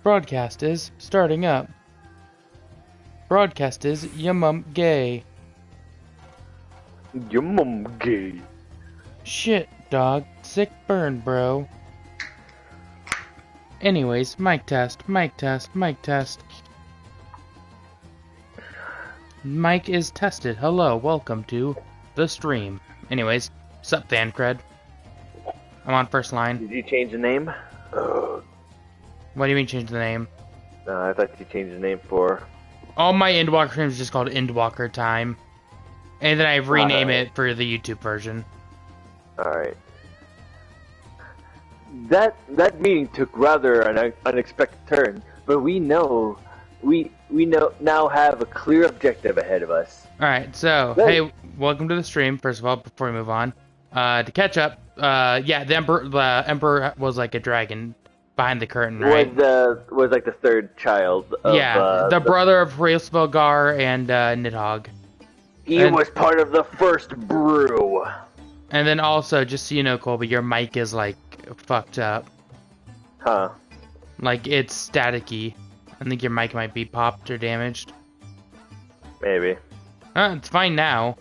Broadcast is starting up. Broadcast is Yum Gay. Yum gay. Shit, dog. Sick burn, bro. Anyways, mic test, mic test, mic test. Mic is tested. Hello, welcome to the stream. Anyways, sup, fan cred? I'm on first line. Did you change the name? What do you mean change the name? I thought you changed the name for... All my Endwalker streams are just called Endwalker Time. And then I've renamed it for the YouTube version. Alright. That meeting took rather an unexpected turn, but we now have a clear objective ahead of us. Alright, so, hey, welcome to the stream, first of all, before we move on. To catch up, yeah, the Emperor was like a dragon behind the curtain, right? Was like the third child of... Yeah, the brother of Hraesvelgar and Nidhogg. He was part of the first brew. And then also, just so you know, Colby, your mic is, like, fucked up. Huh. Like, it's staticky. I think your mic might be popped or damaged. Maybe. It's fine now.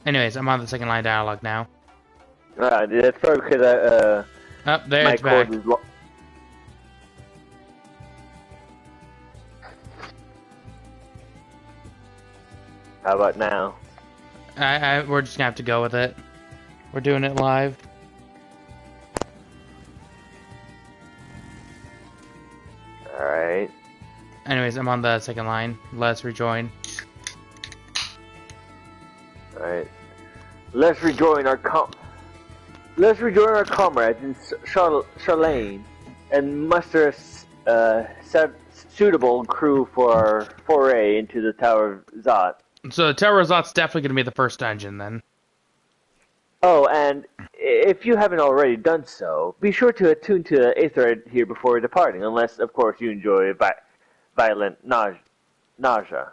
Anyways, I'm on the second line dialogue now. That's probably because there, my it's back. cord is How about now? We're just gonna have to go with it. We're doing it live. Alright. Anyways, I'm on the second line. Let's rejoin. Alright. Let's rejoin our comrades in Charlene and muster a suitable crew for our foray into the Tower of Zot. So the Tower of Zot's definitely gonna be the first dungeon then. Oh, and if you haven't already done so, be sure to attune to the Aetherite here before departing, unless, of course, you enjoy violent nausea.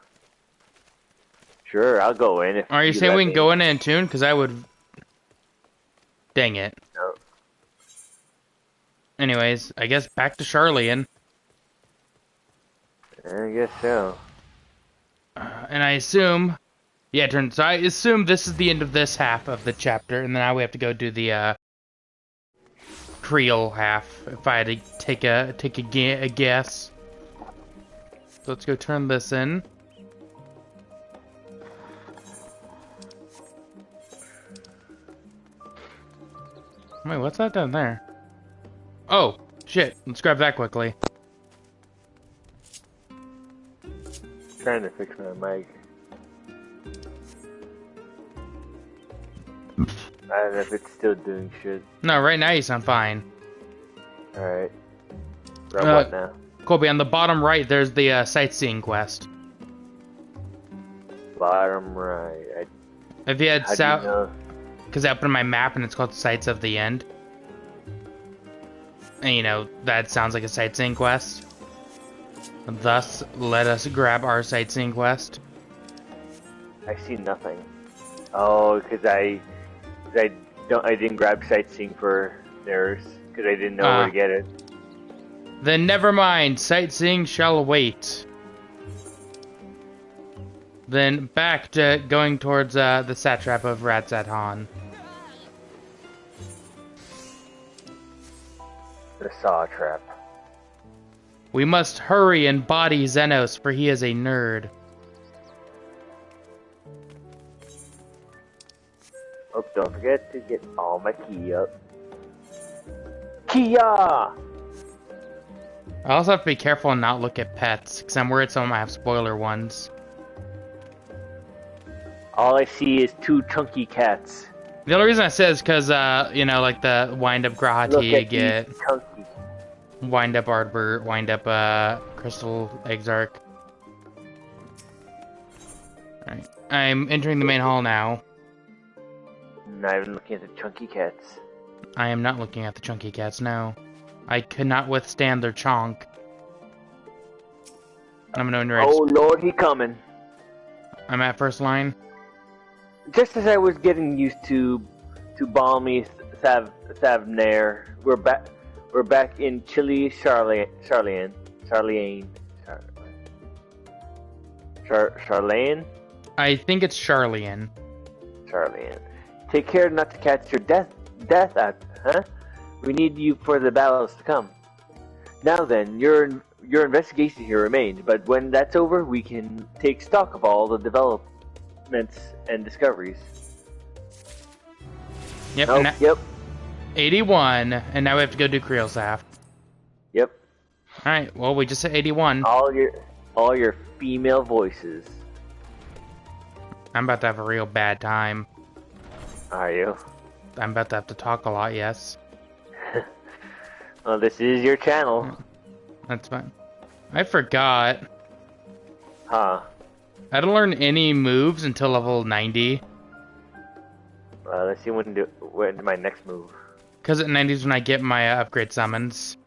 Sure, I'll go in. Are you saying we can go in and tune? Because I would... Dang it. No. Anyways, I guess back to Charlian. I guess so. And I assume... Yeah, so I assume this is the end of this half of the chapter, and then now we have to go do the, Creel half, if I had to take a guess. So let's go turn this in. Wait, what's that down there? Oh, shit. Let's grab that quickly. Trying to fix my mic. I don't know if it's still doing shit. No, right now you sound fine. Alright. What now? Colby, on the bottom right, there's the sightseeing quest. Bottom right. If you had south... Because I opened my map and it's called Sights of the End. And you know, that sounds like a sightseeing quest. Thus, let us grab our sightseeing quest. I see nothing. Oh, because I didn't grab sightseeing for theirs because I didn't know where to get it. Then never mind. Sightseeing shall wait. Then back to going towards the satrap of Ratzat-Han. The saw trap. We must hurry and body Xenos, for he is a nerd. Oh, don't forget to get all my key up. Kia! I also have to be careful and not look at pets, because I'm worried some of them might have spoiler ones. All I see is two chunky cats. The only reason I say is because, you know, like the wind-up Grahati you get. Chunky. Wind-up Ardbert, wind-up, Crystal Exarch. Alright. I'm entering the main hall now. Not even looking at the chunky cats. I am not looking at the chunky cats, no. I could not withstand their chonk. I'm going to Oh lord, he coming. I'm at first line. Just as I was getting used to balmy Thavnair, We're back in Chile, Charlene. Charlene? I think it's Charlian. Charlene. Take care not to catch your death act, huh? We need you for the battles to come. Now then, your investigation here remains, but when that's over, we can take stock of all the developments and discoveries. Yep. Oh, yep. 81, and now we have to go do Creelsaft. Yep. Alright, well, we just hit 81. All your female voices. I'm about to have a real bad time. Are you? I'm about to have to talk a lot, yes. Well, this is your channel. That's fine. I forgot. Huh. I didn't learn any moves until level 90. Let's see when my next move. Because at 90 is when I get my upgrade summons.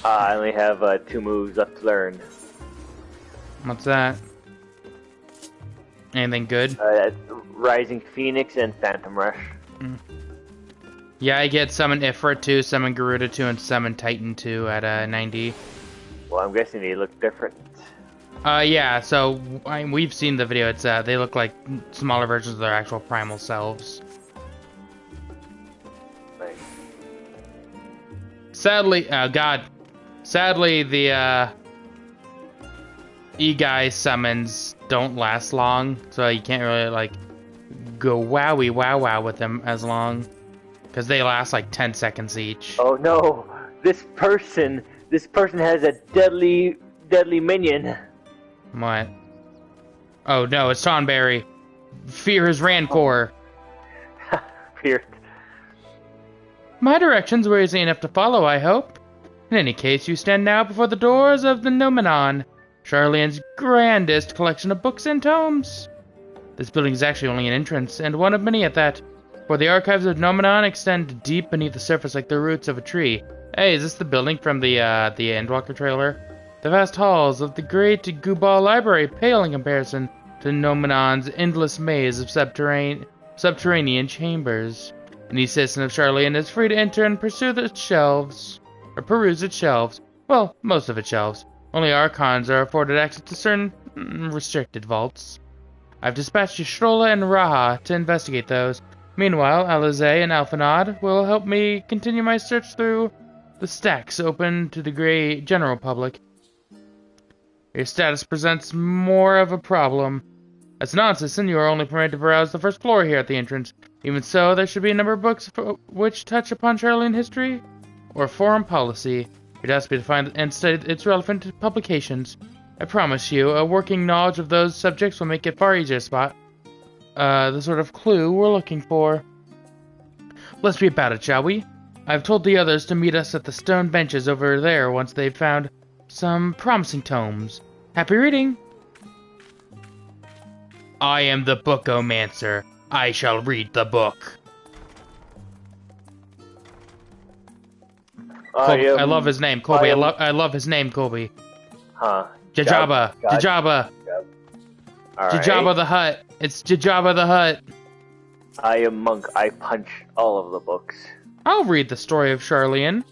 I only have 2 moves left to learn. What's that? Anything good? Rising Phoenix and Phantom Rush. Yeah, I get Summon Ifrit 2, Summon Garuda 2, and Summon Titan 2 at 90. Well, I'm guessing they look different. Yeah, so we've seen the video. It's they look like smaller versions of their actual primal selves. Nice. Sadly, oh god. Sadly, the E-Guy summons don't last long, so you can't really, like, go wowie wow with them as long. Because they last, like, 10 seconds each. Oh no! This person has a deadly minion. What? Oh no, it's Tonberry. Fear his Rancor. Fear. My directions were easy enough to follow, I hope. In any case, you stand now before the doors of the Nomenon, Charlian's grandest collection of books and tomes. This building is actually only an entrance, and one of many at that, for the archives of Nomenon extend deep beneath the surface like the roots of a tree. Hey, is this the building from the Endwaler trailer? The vast halls of the great Gubal Library pale in comparison to Nomenon's endless maze of subterranean chambers. Any citizen of Charlian is free to enter and peruse its shelves. Well, most of its shelves. Only Archons are afforded access to certain restricted vaults. I've dispatched Yshtrola and Raha to investigate those. Meanwhile, Alizé and Alphanod will help me continue my search through the stacks open to the general public. Your status presents more of a problem. As an non-citizen, you are only permitted to browse the first floor here at the entrance. Even so, there should be a number of books which touch upon Charlian history or foreign policy. Your task will be to find and study its relevant publications. I promise you, a working knowledge of those subjects will make it far easier to spot the sort of clue we're looking for. Let's be about it, shall we? I've told the others to meet us at the stone benches over there once they've found some promising tomes. Happy reading! I am the Bookomancer. I shall read the book. I love his name, Colby. I love his name, Colby. Huh. Jabba. Jabba. Jabba the Hutt. It's Jabba the Hutt. I am Monk. I punch all of the books. I'll read the story of Charlian.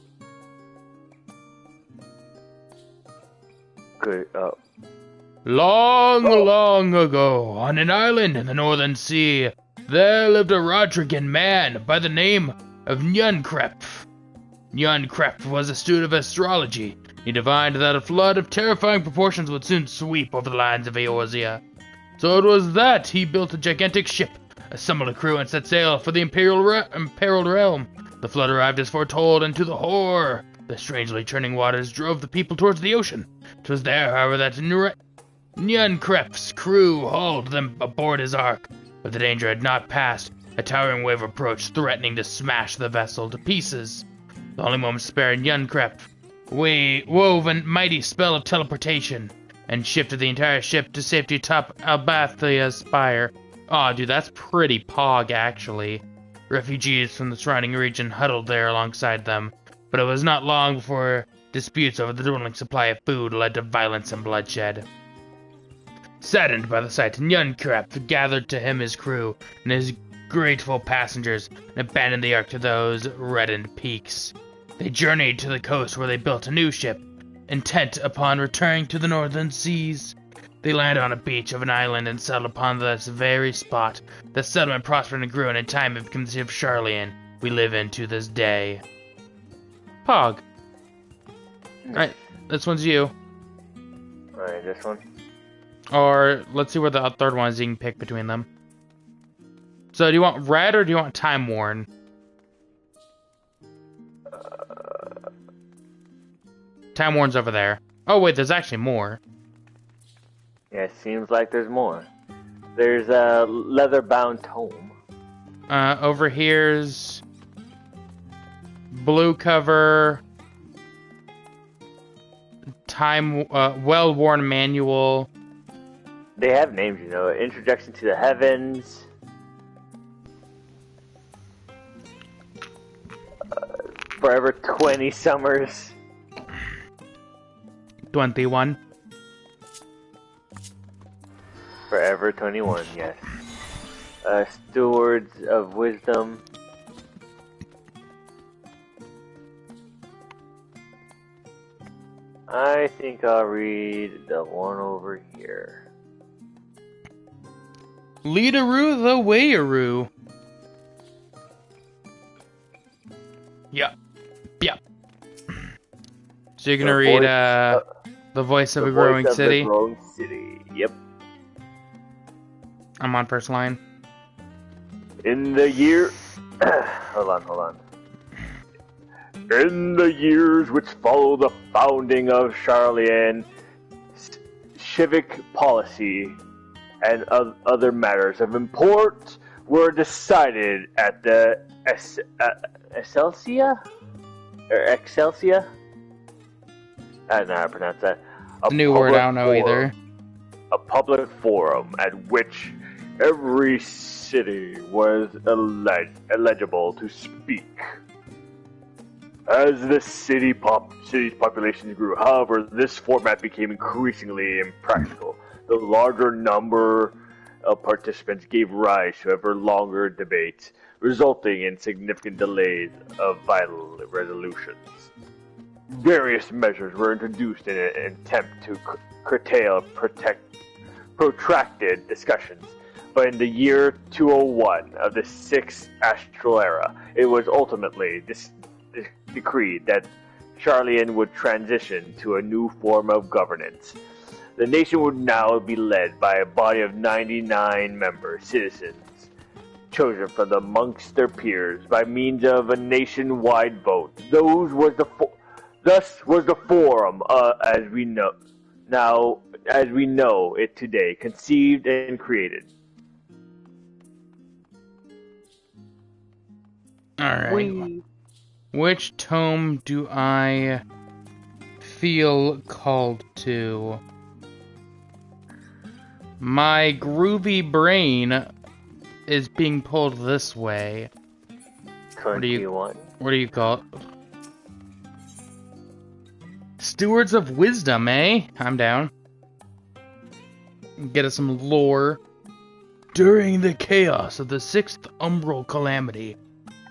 Good. Long ago, on an island in the Northern Sea, there lived a Rodrigan man by the name of Nyankrepf. Nyankrepf was a student of astrology. He divined that a flood of terrifying proportions would soon sweep over the lands of Eorzea. So it was that he built a gigantic ship, assembled a crew, and set sail for the imperiled realm. The flood arrived as foretold, and to the horror, the strangely churning waters drove the people towards the ocean. 'Twas there, however, that Nyankrepf's crew hauled them aboard his ark. But the danger had not passed. A towering wave approached, threatening to smash the vessel to pieces. The only moment spared, Nyankrepf wove a mighty spell of teleportation and shifted the entire ship to safety atop Albathia's spire. Aw, dude, that's pretty pog, actually. Refugees from the surrounding region huddled there alongside them, but it was not long before disputes over the dwindling supply of food led to violence and bloodshed. Saddened by the sight, Nyankrepf gathered to him his crew and his grateful passengers and abandoned the Ark to those reddened peaks. They journeyed to the coast where they built a new ship, intent upon returning to the northern seas. They landed on a beach of an island and settled upon this very spot. The settlement prospered and grew, and in time it became the city of Sharlayan we live in to this day. Pog. Alright, this one's you. Alright, this one. Or, let's see where the third one is, you can pick between them. So, do you want red or do you want time worn? Time worn's over there. Oh wait, there's actually more. Yeah, it seems like there's more. There's a leather-bound tome. Over here's blue cover, time, well-worn manual. They have names, you know. Introduction to the Heavens. Forever 20 Summers. 21. Forever 21, yes. Stewards of Wisdom. I think I'll read the one over here. Leaderoo the Wayaroo. Yep. Yep. So you're gonna read The Voice of a Growing City? The Growing City, yep. I'm on first line. In the year... hold on. In the years which follow the founding of Sharlayan, civic policy and other matters of import were decided at the Excelsia? Or Excelsia? I don't know how to pronounce that. A new word, I don't know either. A public forum at which every city was eligible to speak. As the city's population grew, however, this format became increasingly impractical. The larger number of participants gave rise to ever longer debates, resulting in significant delays of vital resolutions. Various measures were introduced in an attempt to curtail protracted discussions, but in the year 201 of the 6th astral era, it was ultimately decreed that Sharlayan would transition to a new form of governance. The nation would now be led by a body of 99 member citizens, chosen from amongst their peers by means of a nationwide vote. Thus was the forum, as we know it today, conceived and created. All right. Which tome do I feel called to? My groovy brain is being pulled this way. 21. What do you call it? Stewards of Wisdom, eh? I'm down. Get us some lore. During the chaos of the 6th Umbral Calamity,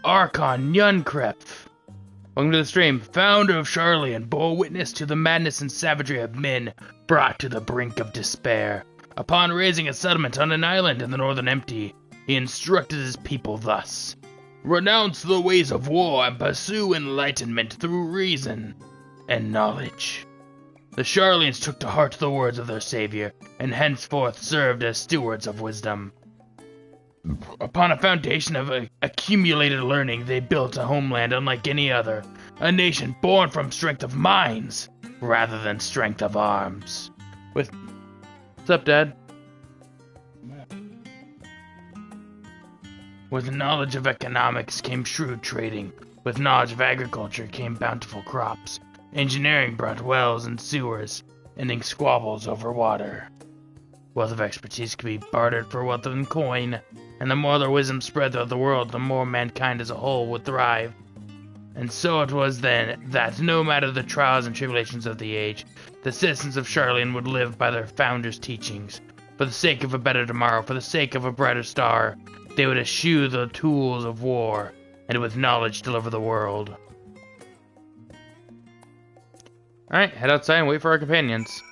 Archon Yunkrep, welcome to the stream, founder of Sharlayan, bore witness to the madness and savagery of men brought to the brink of despair. Upon raising a settlement on an island in the Northern Empty, he instructed his people thus: renounce the ways of war and pursue enlightenment through reason and knowledge. The Sharlayans took to heart the words of their savior, and henceforth served as stewards of wisdom. Upon a foundation of accumulated learning, they built a homeland unlike any other, a nation born from strength of minds, rather than strength of arms. What's up, Dad? With knowledge of economics came shrewd trading. With knowledge of agriculture came bountiful crops. Engineering brought wells and sewers, ending squabbles over water. Wealth of expertise could be bartered for wealth and coin, and the more their wisdom spread throughout the world, the more mankind as a whole would thrive. And so it was then that, no matter the trials and tribulations of the age, the citizens of Sharlayan would live by their founders' teachings, For the sake of a better tomorrow, for the sake of a brighter star, they would eschew the tools of war, and with knowledge deliver the world. Alright, head outside and wait for our companions.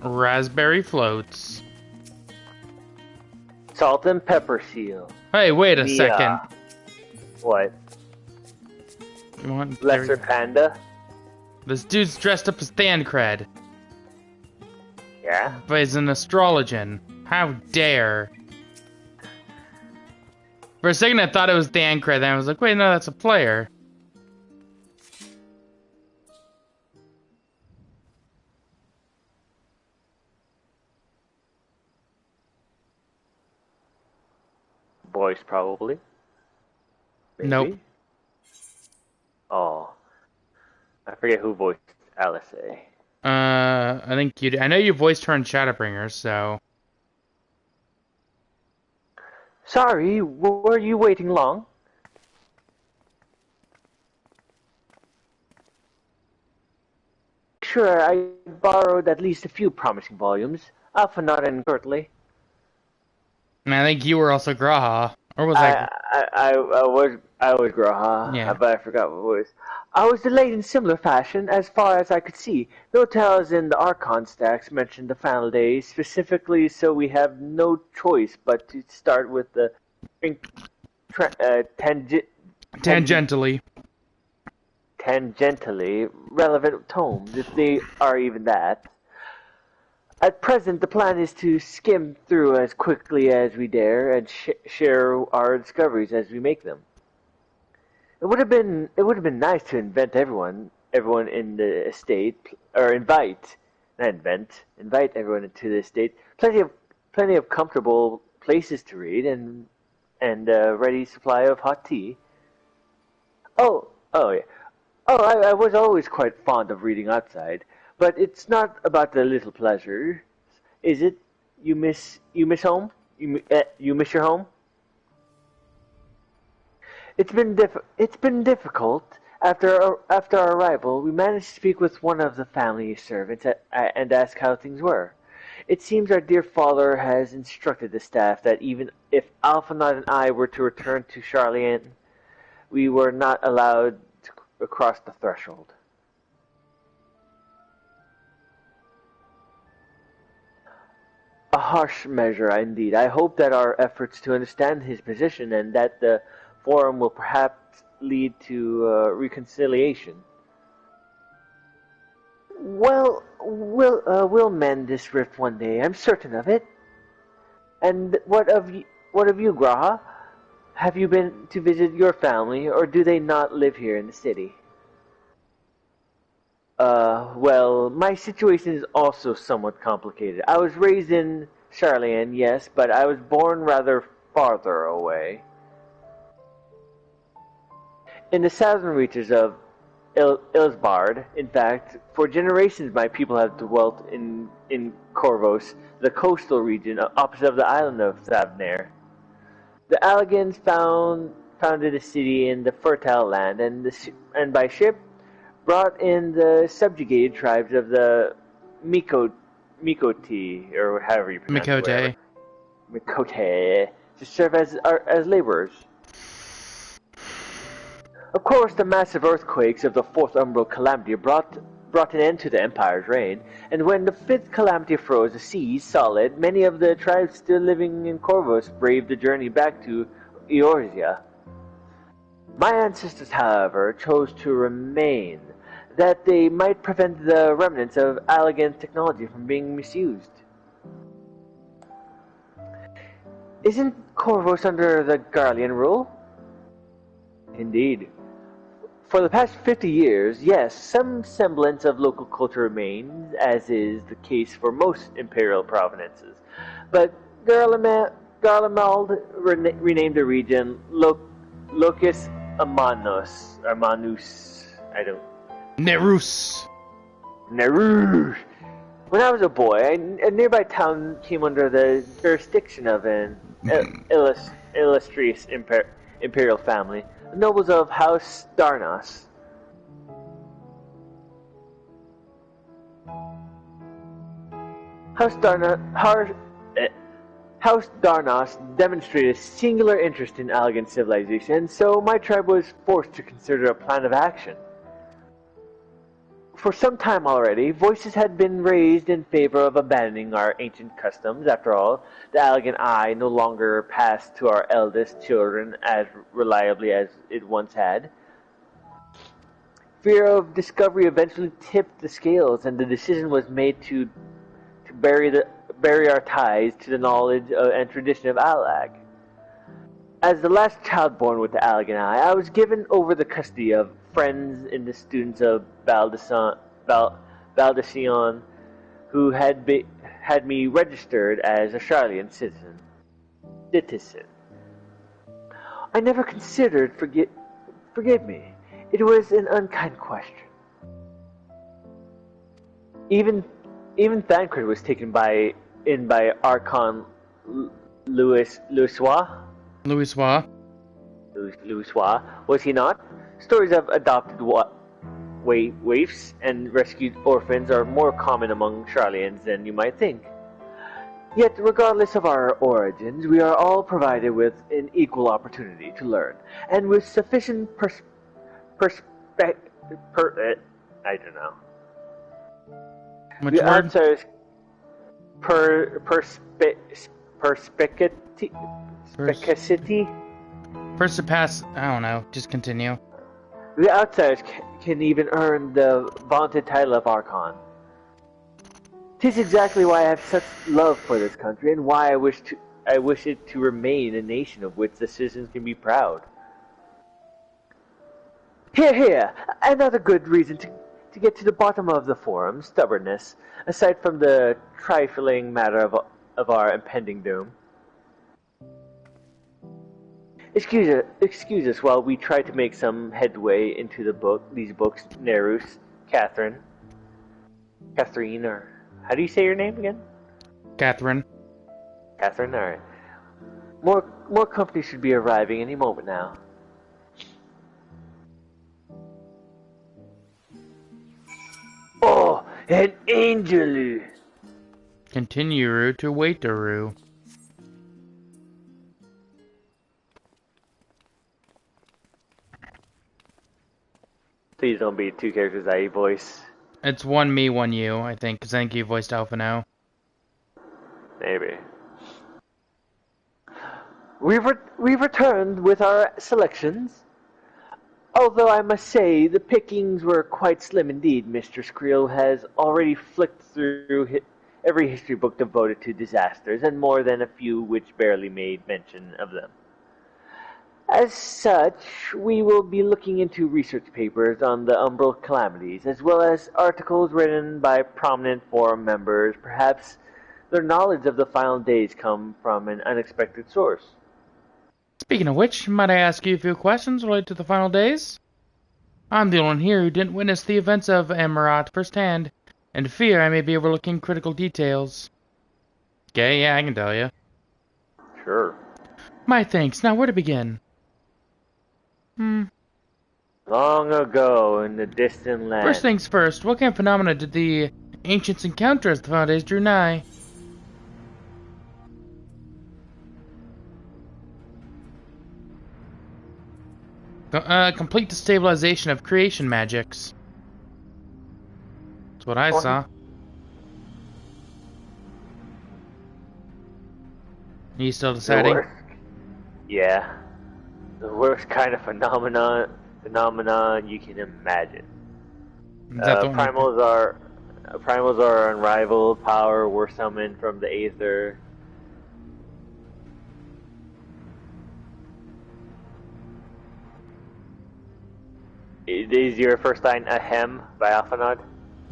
Raspberry floats. Salt and pepper seal. Hey, wait a second. What? You want Lesser panda? This dude's dressed up as Thancred. Yeah? But he's an astrologian. How dare. For a second I thought it was Thancred, then I was like, wait, no, that's a player. Voice, probably. Maybe? Nope. Oh. I forget who voiced Alice. I think you. I know you voiced her in Shadowbringers, so. Sorry, were you waiting long? Sure, I borrowed at least a few promising volumes. Alphanot and Gertley. And I think you were also Graha. Or was I was Graha, Yeah. but I forgot what it was. I was delayed in similar fashion, as far as I could see. No tales in the Archon stacks mention the final days, specifically, so we have no choice but to start with the tangentially relevant tomes, if they are even that. At present, the plan is to skim through as quickly as we dare and share our discoveries as we make them. It would have been nice to invent everyone in the estate, or invite everyone into the estate. Plenty of comfortable places to read and a ready supply of hot tea. Oh yeah. I was always quite fond of reading outside. But it's not about the little pleasure, is it? You miss home? You miss your home? It's been difficult. After our arrival, we managed to speak with one of the family servants and ask how things were. It seems our dear father has instructed the staff that even if Alphanot and I were to return to Charlian, we were not allowed to cross the threshold. A harsh measure, indeed. I hope that our efforts to understand his position and that the forum will perhaps lead to reconciliation. Well, we'll mend this rift one day. I'm certain of it. And what of you, Graha? Have you been to visit your family, or do they not live here in the city? Well, my situation is also somewhat complicated. I was raised in Charlian, yes, but I was born rather farther away. In the southern reaches of Ilsbard. In fact, for generations my people have dwelt in Corvos, the coastal region opposite of the island of Thavnair. The Alligans founded a city in the fertile land, and by ship brought in the subjugated tribes of the Mikoti, or however you pronounce it. Mikote, to serve as laborers. Of course, the massive earthquakes of the Fourth Umbral Calamity brought an end to the Empire's reign, and when the Fifth Calamity froze the seas solid, many of the tribes still living in Corvus braved the journey back to Eorzea. My ancestors, however, chose to remain, that they might prevent the remnants of Allagan's technology from being misused. Isn't Corvus under the Garlean rule? Indeed. For the past 50 years, yes, some semblance of local culture remains, as is the case for most imperial provinces. But Garlemald renamed the region Locus Amanus, I don't... Nerus. When I was a boy, a nearby town came under the jurisdiction of an illustrious imperial family, the nobles of House Darnas. House Darna, House Darnas demonstrated singular interest in Allegan civilization, and so my tribe was forced to consider a plan of action. For some time already, voices had been raised in favor of abandoning our ancient customs. After all, the Allegan eye no longer passed to our eldest children as reliably as it once had. Fear of discovery eventually tipped the scales, and the decision was made to bury our ties to the knowledge and tradition of Allag. As the last child born with the Allegan eye, I was given over the custody of friends and the students of Valdesion, who had me registered as a Charlian citizen. I never considered forgive me. It was an unkind question. Even Thancred was taken in by Archon Louisois. Louisois, was he not? Stories of adopted waifs and rescued orphans are more common among Charlians than you might think. Yet, regardless of our origins, we are all provided with an equal opportunity to learn, and with sufficient I don't know. Which word? Perspicacity? Perspicace. I don't know. Just continue. The outsiders can even earn the vaunted title of Archon. 'Tis exactly why I have such love for this country, and why I wish it to remain a nation of which the citizens can be proud. Here! Another good reason to get to the bottom of the forum, stubbornness, aside from the trifling matter of our impending doom. Excuse us while we try to make some headway into these books, Nerus, Catherine, or how do you say your name again? Catherine, alright. More company should be arriving any moment now. Oh, an angel! Continue to waiteroo. Please don't be two characters I voice. It's one me, one you, I think, because I think you voiced Alphino. Maybe. We've returned with our selections. Although I must say, the pickings were quite slim indeed. Mr. Skrill has already flicked through every history book devoted to disasters, and more than a few which barely made mention of them. As such, we will be looking into research papers on the Umbral calamities, as well as articles written by prominent forum members. Perhaps their knowledge of the final days come from an unexpected source. Speaking of which, might I ask you a few questions related to the final days? I'm the only one here who didn't witness the events of Emirat firsthand, and fear I may be overlooking critical details. Okay, yeah, I can tell you. Sure. My thanks. Now, where to begin? Long ago in the distant land. First things first, what kind of phenomena did the ancients encounter as the final days drew nigh? Complete destabilization of creation magics. That's what I saw. Are you still deciding? Yeah. The worst kind of phenomenon you can imagine. Primals are unrivaled power were summoned from the aether. Is your first line Ahem by Alphanod?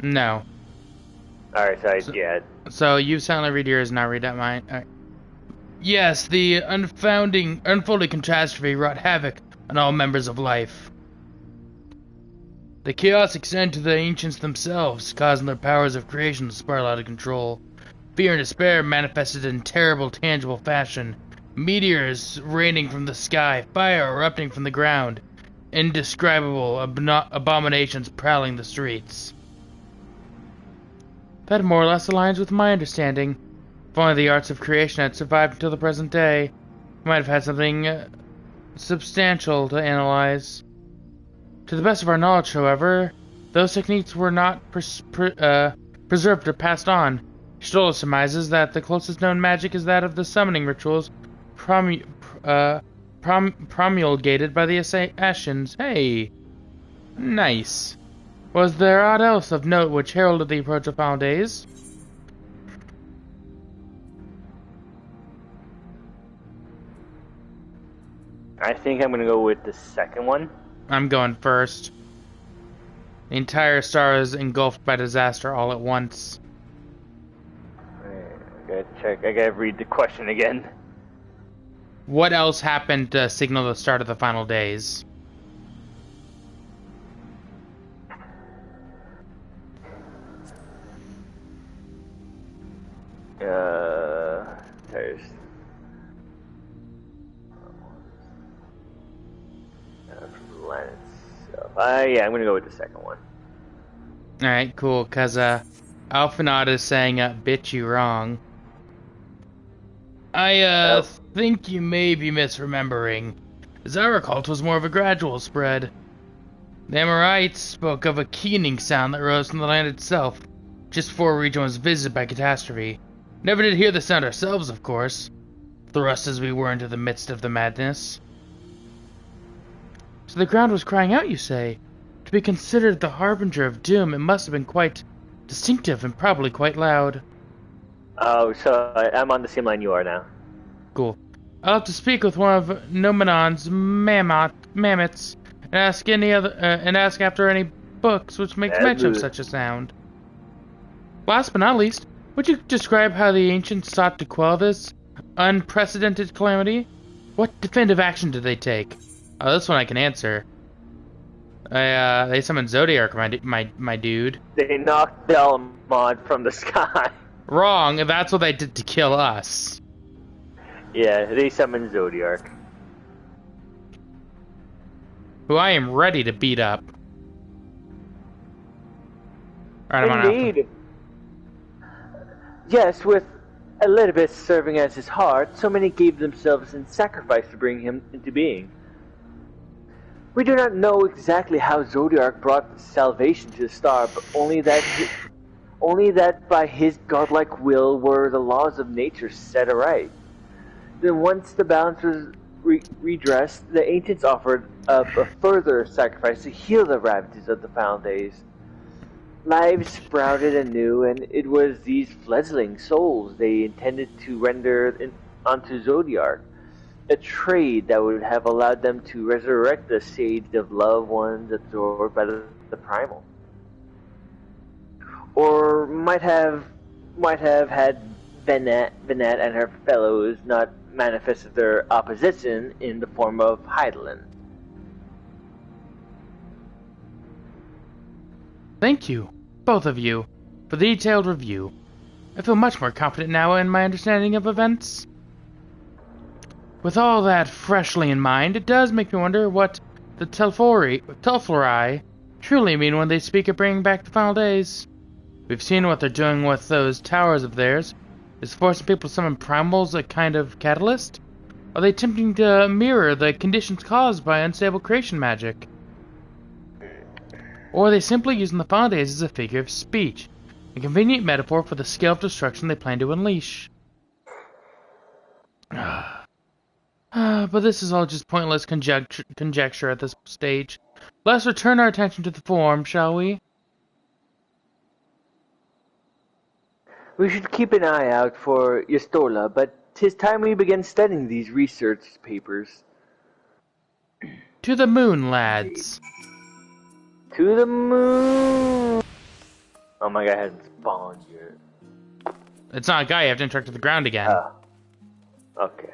No. Alright, yeah. So you silently read yours and I read out mine. Alright. Yes, the unfolding catastrophe wrought havoc on all members of life. The chaos extended to the ancients themselves, causing their powers of creation to spiral out of control. Fear and despair manifested in terrible, tangible fashion. Meteors raining from the sky, fire erupting from the ground, indescribable abominations prowling the streets. That more or less aligns with my understanding. If only the arts of creation had survived until the present day, we might have had something substantial to analyze. To the best of our knowledge, however, those techniques were not preserved or passed on. Stola surmises that the closest known magic is that of the summoning rituals promulgated by the Ascians. Hey! Nice. Was there aught else of note which heralded the approach of final days? I think I'm gonna go with the second one. I'm going first. The entire star is engulfed by disaster all at once. I gotta check. I gotta read the question again. What else happened to signal the start of the final days? There's planet itself. Yeah, I'm gonna go with the second one. Alright, cool, cause Alphanot is saying bitch you wrong. I think you may be misremembering. As I recall, it was more of a gradual spread. The Amorites spoke of a keening sound that rose from the land itself, just before the region was visited by catastrophe. Never did hear the sound ourselves, of course, thrust as we were into the midst of the madness. So the ground was crying out, you say? To be considered the harbinger of doom, it must have been quite distinctive and probably quite loud. Oh, so I'm on the same line you are now. Cool. I'll have to speak with one of Nomenon's mammoths and ask after any books which makes mention of such a sound. Last but not least, would you describe how the ancients sought to quell this unprecedented calamity? What definitive action did they take? Oh, this one I can answer. They summoned Zodiark, my dude. They knocked Belmont from the sky. Wrong. That's what they did to kill us. Yeah, they summoned Zodiark. Who I am ready to beat up. Right, indeed. Yes, with Elizabeth serving as his heart, so many gave themselves in sacrifice to bring him into being. We do not know exactly how Zodiark brought salvation to the star, but only that by his godlike will were the laws of nature set aright. Then once the balance was redressed, the ancients offered up a further sacrifice to heal the ravages of the final days. Lives sprouted anew, and it was these fledgling souls they intended to render onto Zodiark, a trade that would have allowed them to resurrect the sage of loved ones absorbed by the primal. Or might have had Venat and her fellows not manifested their opposition in the form of Heidelin. Thank you, both of you, for the detailed review. I feel much more confident now in my understanding of events. With all that freshly in mind, it does make me wonder what the Telflori truly mean when they speak of bringing back the final days. We've seen what they're doing with those towers of theirs. Is forcing people to summon primals a kind of catalyst? Are they attempting to mirror the conditions caused by unstable creation magic? Or are they simply using the final days as a figure of speech, a convenient metaphor for the scale of destruction they plan to unleash? But this is all just pointless conjecture at this stage. Let's return our attention to the form, shall we? We should keep an eye out for Yastola, but 'tis time we began studying these research papers. To the moon, lads. To the moon! Oh my god, I hadn't spawned yet. It's not a guy, you have to interact with the ground again. Oh. Okay.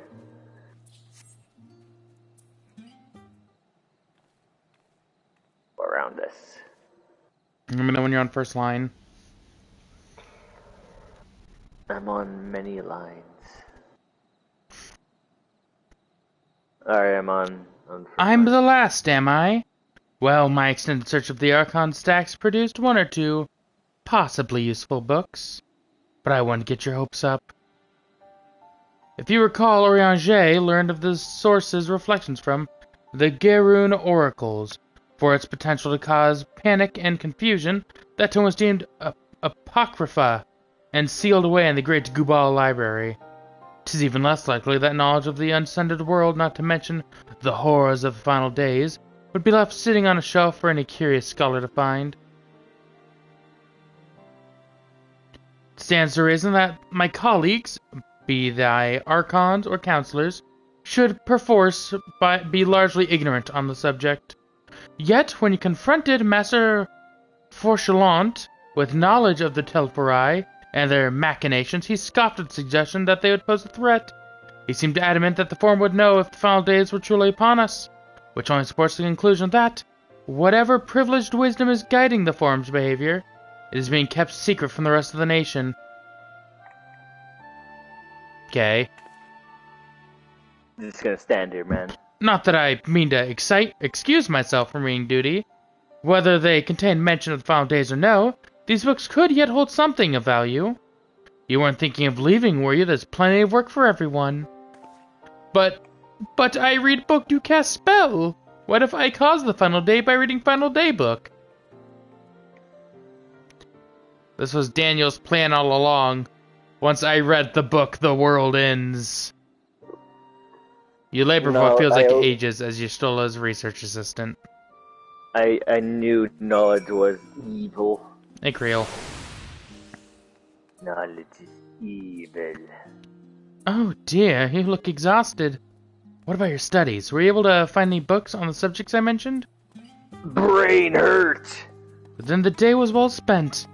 Around us. Let me know when you're on first line. I'm on many lines. Alright, I'm on first I'm line. the last, am I? Well, my extended search of the Archon stacks produced one or two possibly useful books, but I wouldn't get your hopes up. If you recall, Orianger learned of the source's reflections from the Garoon oracles. For its potential to cause panic and confusion, that tome was deemed apocrypha and sealed away in the great Gubal library. 'Tis even less likely that knowledge of the unsended world, not to mention the horrors of the final days, would be left sitting on a shelf for any curious scholar to find. It stands to reason that my colleagues, be they archons or counselors, should perforce be largely ignorant on the subject. Yet, when you confronted Master Forchelant with knowledge of the Telphorai and their machinations, he scoffed at the suggestion that they would pose a threat. He seemed adamant that the Forum would know if the final days were truly upon us, which only supports the conclusion that, whatever privileged wisdom is guiding the Forum's behavior, it is being kept secret from the rest of the nation. Okay. I'm just gonna stand here, man. Not that I mean to excuse myself from reading duty. Whether they contain mention of the final days or no, these books could yet hold something of value. You weren't thinking of leaving, were you? There's plenty of work for everyone. But I read book to cast spell. What if I cause the final day by reading final day book? This was Daniel's plan all along. Once I read the book, the world ends. You labor for what feels like ages as you're still his research assistant. I knew knowledge was evil. Hey, Creel. Knowledge is evil. Oh dear, you look exhausted. What about your studies? Were you able to find any books on the subjects I mentioned? Brain hurt! But then the day was well spent.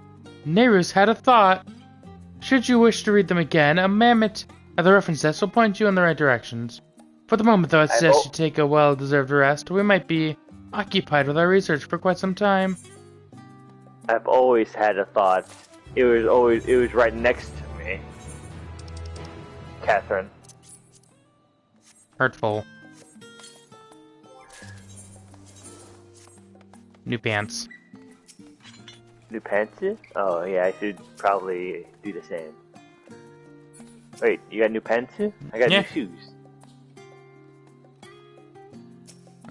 Nerus had a thought. Should you wish to read them again, a mammoth at the reference desk will point you in the right directions. For the moment, though, I suggest you take a well-deserved rest. We might be occupied with our research for quite some time. I've always had a thought. It was right next to me. Catherine. Hurtful. New pants. New pants? Oh yeah, I should probably do the same. Wait, you got new pants? I got new shoes.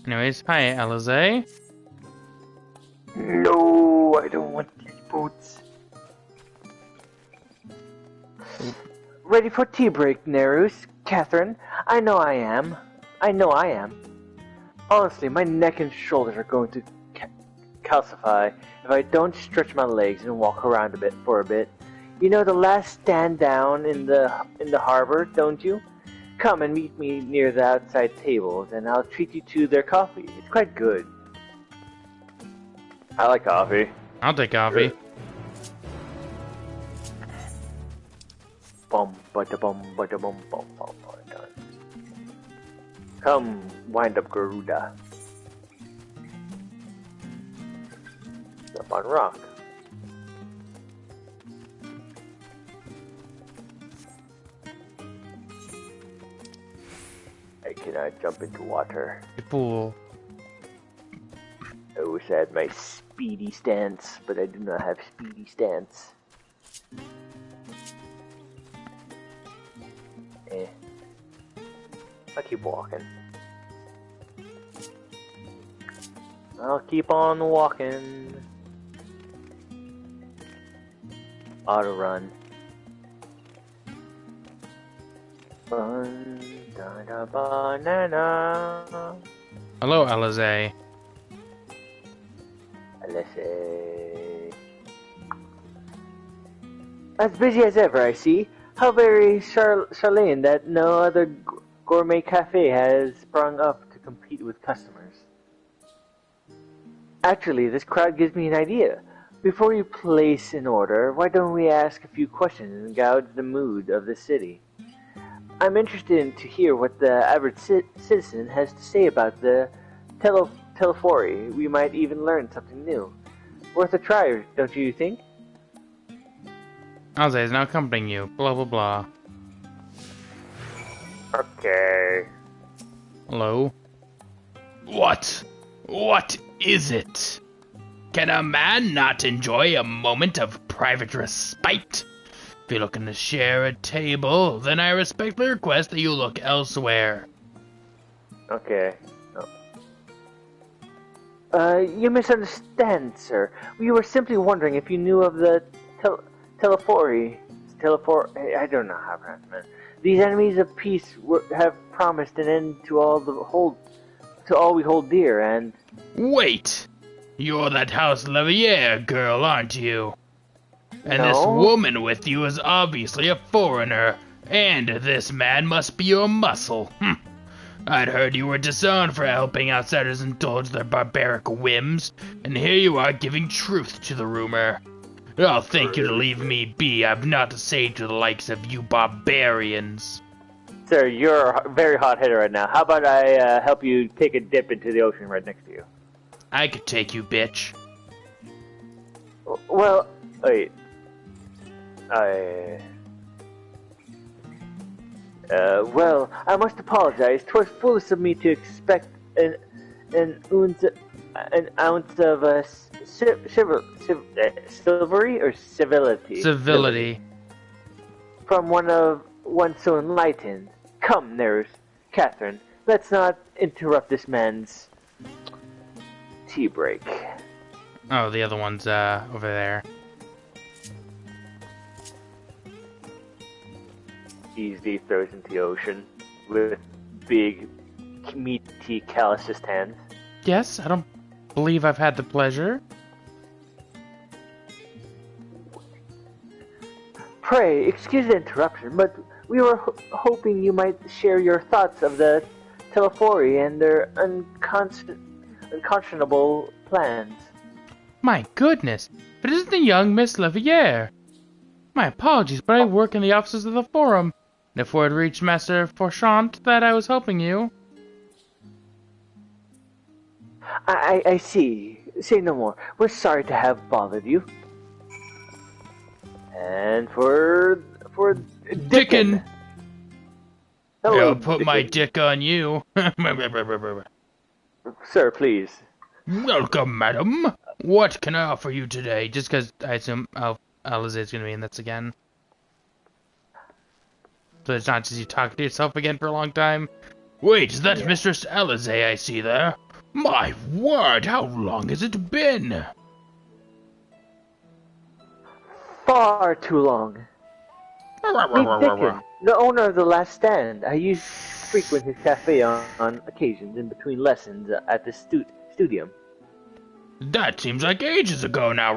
Anyways, hi, Alize. No, I don't want these boots. Ready for tea break, Nerus? Catherine? I know I am. Honestly, my neck and shoulders are going to calcify if I don't stretch my legs and walk around for a bit. You know the last stand down in the harbor, don't you? Come and meet me near the outside tables, and I'll treat you to their coffee. It's quite good. I like coffee. I'll take coffee. Bum bada bum bada bum bum bum bum. Come, wind up Garuda. Jump on rock. I cannot jump into water. You fool. I wish I had my speedy stance, but I do not have speedy stance. I'll keep walking. I'll keep on walking. Auto run. Banana. Hello, Alize. Alize. As busy as ever, I see. How very Charlene that no other gourmet cafe has sprung up to compete with customers. Actually, this crowd gives me an idea. Before you place an order, why don't we ask a few questions and gauge the mood of the city? I'm interested to hear what the average citizen has to say about the Telefori. We might even learn something new. worth a try, don't you think? Alze is now accompanying you. Blah blah blah. Okay. Hello? What? What is it? Can a man not enjoy a moment of private respite? If you're looking to share a table, then I respectfully request that you look elsewhere. Okay. Oh. You misunderstand, sir. We were simply wondering if you knew of the Telephori. I don't know how to pronounce it. These enemies of peace have promised an end to all we hold dear, and... Wait! You're that House Levier girl, aren't you? And No. this woman with you is obviously a foreigner, and this man must be your muscle. I'd heard you were disowned for helping outsiders indulge their barbaric whims, and here you are giving truth to the rumor. I'll thank you to leave me be. I've not to say to the likes of you barbarians. Sir, you're a very hot hitter right now. How about I help you take a dip into the ocean right next to you? I could take you, bitch. Well, wait. Well, I must apologize. 'Twas foolish of me to expect an ounce of chivalry or civility. Civility. From one so enlightened. Come, nurse, Catherine. Let's not interrupt this man's tea break. Oh, the other one's over there. Easily throws into the ocean with big, meaty, calloused hands. Yes, I don't believe I've had the pleasure. Pray, excuse the interruption, but we were hoping you might share your thoughts of the Telephori and their unconscionable plans. My goodness, but isn't the young Miss Levier? My apologies, but I work in the offices of the Forum. And if word reached Master Forchant that I was helping you... I see. Say no more. We're sorry to have bothered you. And for Dickon! Hello, I'll put my dick on you. Sir, please. Welcome, madam. What can I offer you today? Just because I assume Al'Aze is going to be in this again. So it's not just you talking to yourself again for a long time. Wait, is that Mistress Al'Aze I see there? My word, how long has it been? Far too long. Meet Dickon, the owner of the Last Stand. I used to frequent his cafe on occasions in between lessons at the studium. That seems like ages ago now.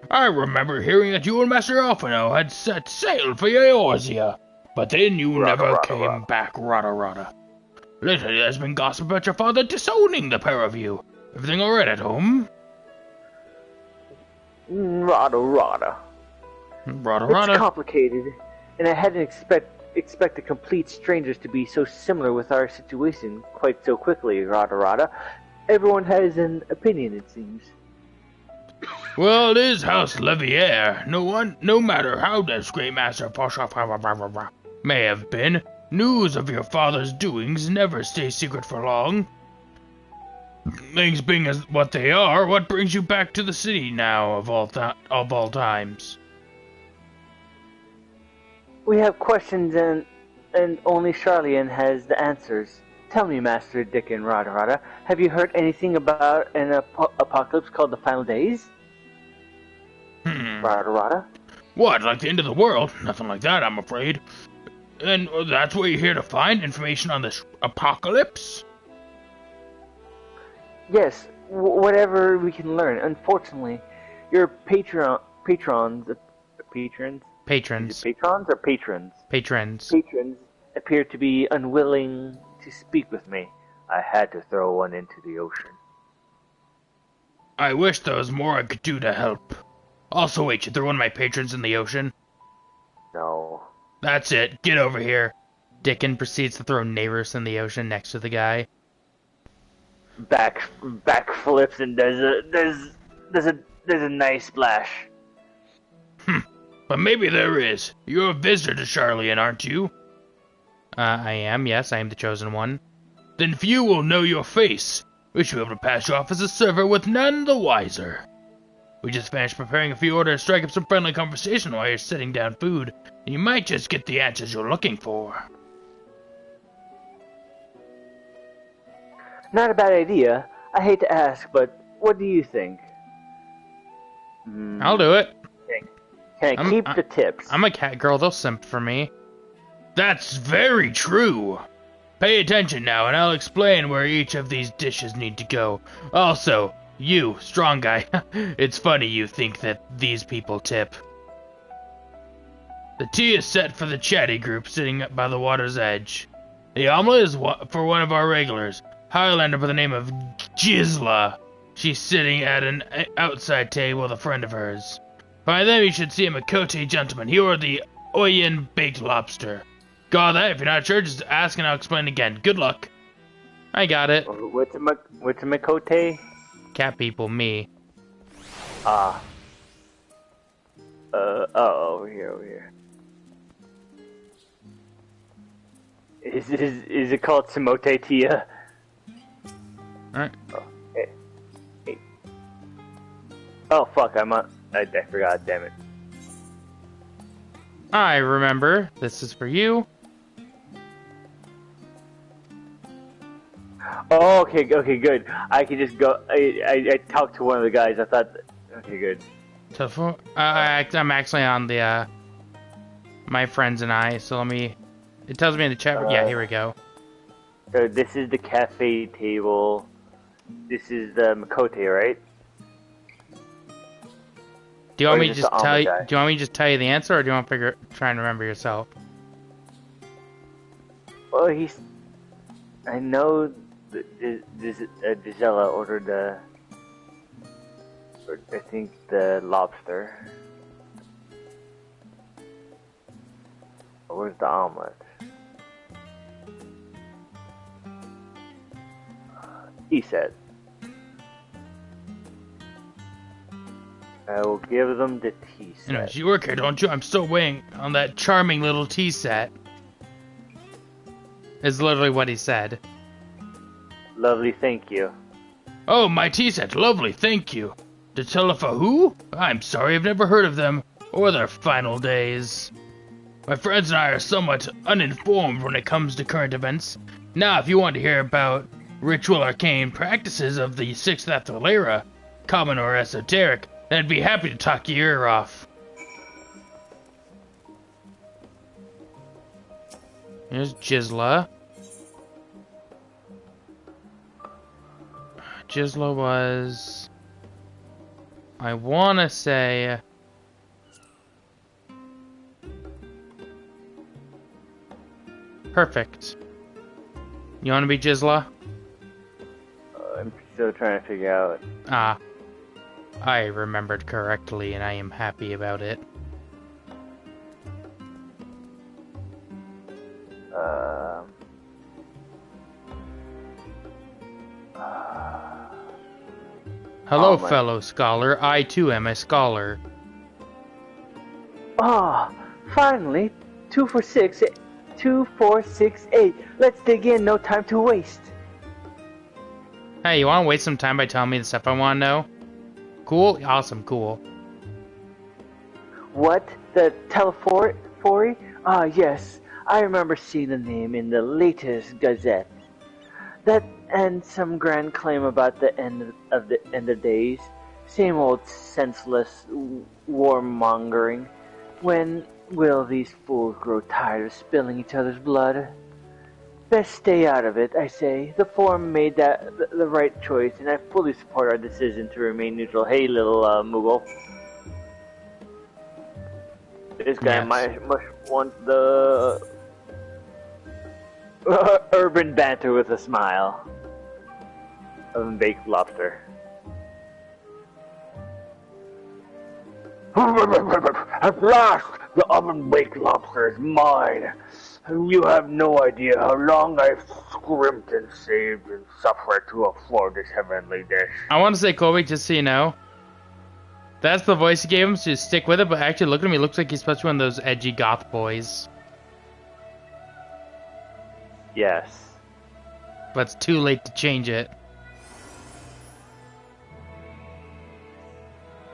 I remember hearing that you and Master Alphino had set sail for Eorzea, but then you never came back, Rada. Lately there's been gossip about your father disowning the pair of you. Everything alright at home? Rada. It's complicated, and I hadn't expected complete strangers to be so similar with our situation quite so quickly, Rada. Everyone has an opinion, it seems. Well, it is House Levier. No matter how this great Master Forchant may have been, news of your father's doings never stays secret for long. Things being as what they are, what brings you back to the city now of all times? We have questions and only Charlian has the answers. Tell me, Master Dickon Rada, have you heard anything about an apocalypse called the Final Days? Rada? What, like the end of the world? Nothing like that, I'm afraid. And that's what you're here to find? Information on this apocalypse? Yes, whatever we can learn. Unfortunately, your patrons... Patrons. Patrons or patrons? Patrons. Patrons appear to be unwilling to speak with me. I had to throw one into the ocean. I wish there was more I could do to help. Also, wait, you threw one of my patrons in the ocean? No. That's it. Get over here. Dickon proceeds to throw Navrus in the ocean next to the guy. Back flips and does a there's a nice splash. But maybe there is. You're a visitor to Charlian, aren't you? I am, yes, I am the chosen one. Then few will know your face. We should be able to pass you off as a server with none the wiser. We just finished preparing a few orders to strike up some friendly conversation while you're sitting down food, and you might just get the answers you're looking for. Not a bad idea. I hate to ask, but what do you think? I'll do it. Can I keep the tips? I'm a cat girl, they'll simp for me. That's very true. Pay attention now, and I'll explain where each of these dishes need to go. Also, you, strong guy, it's funny you think that these people tip. The tea is set for the chatty group sitting up by the water's edge. The omelet is for one of our regulars, Highlander by the name of Ul'dah. She's sitting at an outside table with a friend of hers. By them you should see a Makote gentleman. He ordered the Oyen baked lobster. Got that? If you're not sure, just ask and I'll explain again. Good luck. I got it. What's a Makote? Cat people, me. Oh, over here. Is it called Samote Tia? Alright. Oh, hey. Oh fuck! I forgot. Damn it. I remember. This is for you. Oh, okay, good. I can just go. I talked to one of the guys. I thought. Okay, good. Telephone. I'm actually on the my friends and I. So let me. It tells me in the chat. Yeah, here we go. So this is the cafe table. This is the Makote, right? Do you want me to just tell you? Do you want me to just tell you the answer, or do you want to try and remember yourself? Well, I know Gisela ordered I think the lobster. Where's the omelet? He said. I will give them the tea set. Anyways, you work here, don't you? I'm still waiting on that charming little tea set. Is literally what he said. Lovely, thank you. Oh, my tea set, lovely, thank you. To Telefa who? I'm sorry, I've never heard of them, or their final days. My friends and I are somewhat uninformed when it comes to current events. Now, if you want to hear about ritual arcane practices of the 6th Endwaler, common or esoteric, then I'd be happy to talk your ear off. Here's Ul'dah. Ul'dah was... I wanna say... Perfect. You wanna be Ul'dah? I'm still trying to figure out. Ah. I remembered correctly, and I am happy about it. Hello, fellow scholar. I, too, am a scholar. Ah, finally. 2 for 6. 2, 4, 6, 8. Let's dig in. No time to waste. Hey, you want to waste some time by telling me the stuff I want to know? Cool? Awesome, cool. What? The Telephori? Ah, yes. I remember seeing the name in the latest Gazette. That and some grand claim about the end of days. Same old senseless warmongering. When will these fools grow tired of spilling each other's blood? Best stay out of it, I say. The Forum made the right choice, and I fully support our decision to remain neutral. Hey, little Moogle. This guy must want the urban banter with a smile of baked lobster. At last, the oven-baked lobster is mine. You have no idea how long I've scrimped and saved and suffered to afford this heavenly dish. I want to say, Colby, just so you know, That's the voice he gave him, so just stick with it, but actually look at him, he looks like he's supposed to be one of those edgy goth boys. Yes. But it's too late to change it.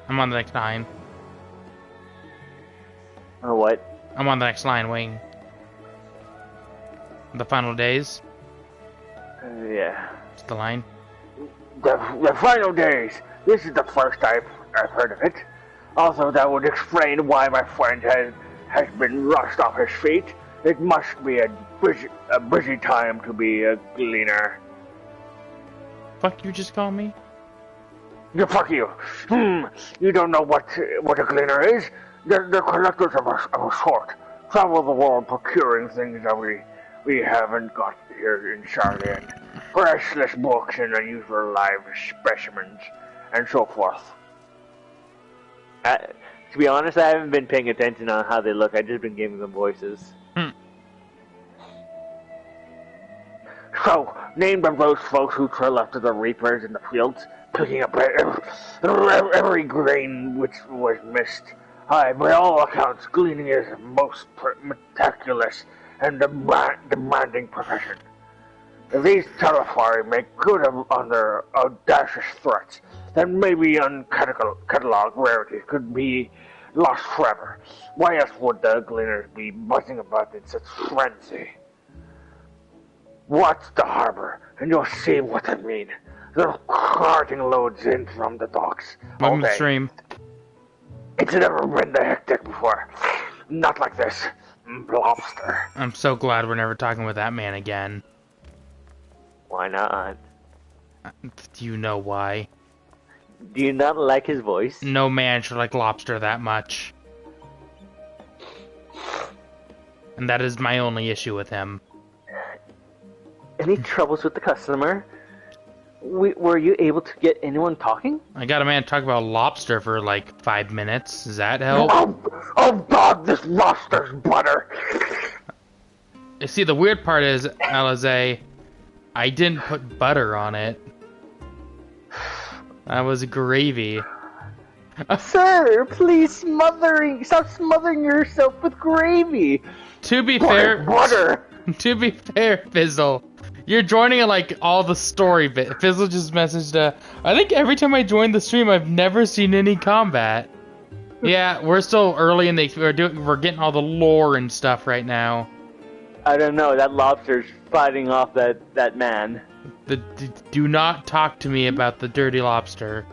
I'm on the next line. Or what? I'm on the next line, Wing. The final days. Yeah. It's the line. The final days. This is the first I've heard of it. Also, that would explain why my friend has been rushed off his feet. It must be a busy time to be a gleaner. Fuck you just call me? Yeah, fuck you. You don't know what a gleaner is? They're collectors of a sort. Travel the world procuring things that we haven't got here in Charlian. Priceless books and unusual live specimens, and so forth. To be honest, I haven't been paying attention on how they look. I've just been giving them voices. So, named of those folks who trail after the reapers in the fields, picking up every grain which was missed. Aye, by all accounts, gleaning is a most meticulous and demanding profession. If these Telefari make good on their audacious threats, then maybe uncatalogued rarities could be lost forever. Why else would the gleaners be buzzing about in such frenzy? Watch the harbor, and you'll see what I mean. They're carting loads in from the docks. Welcome to the stream. It's never been that hectic before. Not like this. Lobster. I'm so glad we're never talking with that man again. Why not? Do you know why? Do you not like his voice? No man should like lobster that much. And that is my only issue with him. Any troubles with the customer? Were you able to get anyone talking? I got a man talk about lobster for like 5 minutes. Does that help? Oh God, this lobster's butter! You see, the weird part is, Alize, I didn't put butter on it. That was gravy. Sir, please stop smothering yourself with gravy. To be fair, butter. To be fair, Fizzle, you're joining like all the story bit. Fizzle just messaged, I think every time I join the stream, I've never seen any combat. Yeah, we're still early in we're getting all the lore and stuff right now. I don't know, that lobster's fighting off that man. Do not talk to me about the dirty lobster.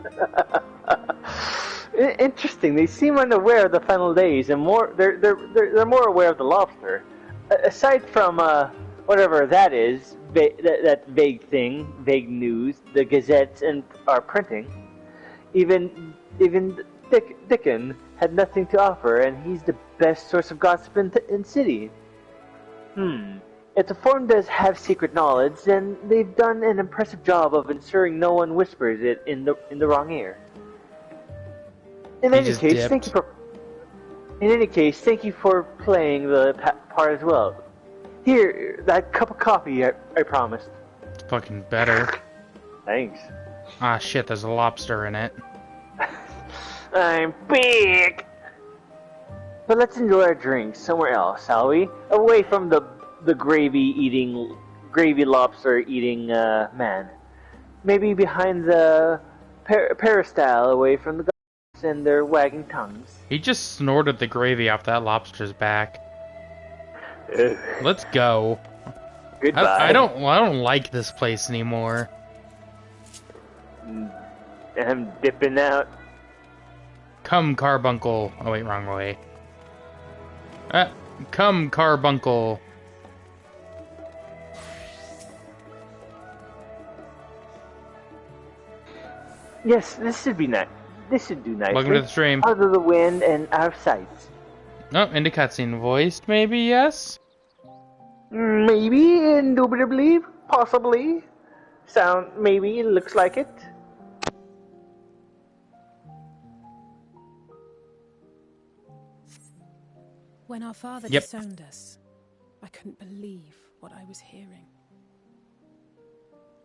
Interesting. They seem unaware of the final days, and they're more aware of the lobster. Aside from whatever that is, that vague thing, vague news, the gazettes are printing. Even Dickon had nothing to offer, and he's the best source of gossip in city. If the forum does have secret knowledge, then they've done an impressive job of ensuring no one whispers it in the wrong ear. In any case, thank you for playing the part as well. Here, that cup of coffee I promised. It's fucking better. Thanks. Ah shit, there's a lobster in it. I'm big! But let's enjoy our drinks somewhere else, shall we? Away from the gravy lobster eating man. Maybe behind the peristyle, away from the guards and their wagging tongues. He just snorted the gravy off that lobster's back. Let's go. Goodbye. I don't like this place anymore. I'm dipping out. Come, carbuncle. Oh wait, wrong way. Come, carbuncle. Yes, this should be nice. This should do nicely. Welcome to the stream. Out of the wind and out of sight. Oh, into cutscene voiced, maybe, yes? Maybe, indubitably, possibly. Maybe, it looks like it. When our father disowned us, I couldn't believe what I was hearing.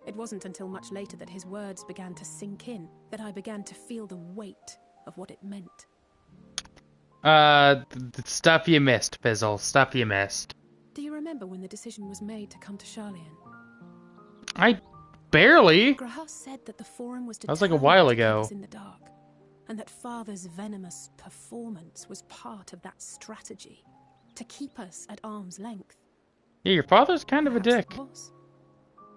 It wasn't until much later that his words began to sink in, that I began to feel the weight of what it meant. The stuff you missed, Fizzle. Stuff you missed. Do you remember when the decision was made to come to Charlian? I barely. Graham said that the Forum was That was like a determined while to keep ago. us in the dark, and that Father's venomous performance was part of that strategy, to keep us at arm's length. Yeah, your father's kind of a Perhaps dick. it was.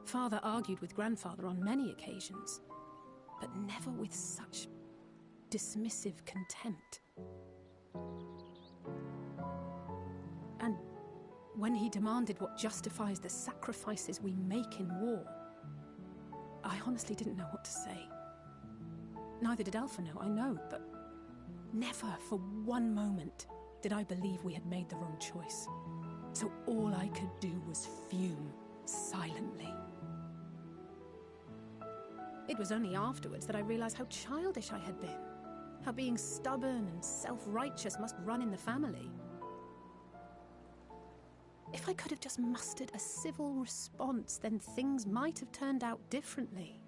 Father argued with Grandfather on many occasions, but never with such dismissive contempt. And when he demanded what justifies the sacrifices we make in war, I honestly didn't know what to say. Neither did Alpha know, I know, but never for one moment did I believe we had made the wrong choice. So all I could do was fume silently. It was only afterwards that I realized how childish I had been, how being stubborn and self-righteous must run in the family. If I could have just mustered a civil response, then things might have turned out differently.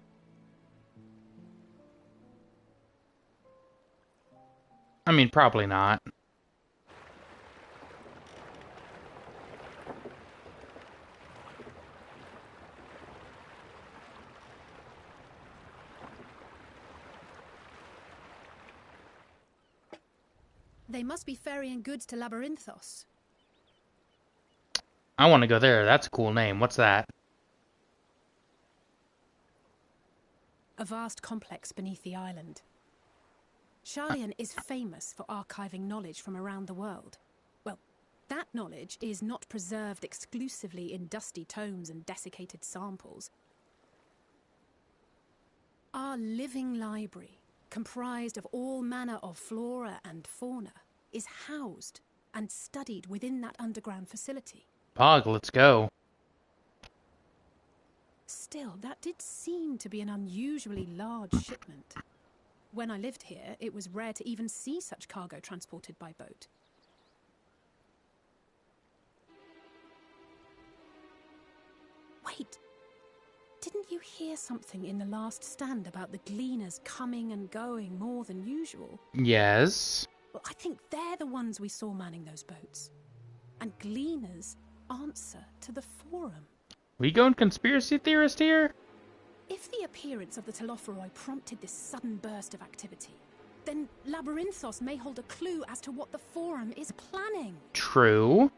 I mean, probably not. They must be ferrying goods to Labyrinthos. I want to go there. That's a cool name. What's that? A vast complex beneath the island. Charlian is famous for archiving knowledge from around the world. Well, that knowledge is not preserved exclusively in dusty tomes and desiccated samples. Our living library, comprised of all manner of flora and fauna, is housed and studied within that underground facility. Pog, let's go. Still, that did seem to be an unusually large shipment. When I lived here, it was rare to even see such cargo transported by boat. Wait! Didn't you hear something in the last stand about the gleaners coming and going more than usual? Yes. Well, I think they're the ones we saw manning those boats. And gleaners answer to the Forum. We going conspiracy theorist here? If the appearance of the Telophoroi prompted this sudden burst of activity, then Labyrinthos may hold a clue as to what the Forum is planning. True.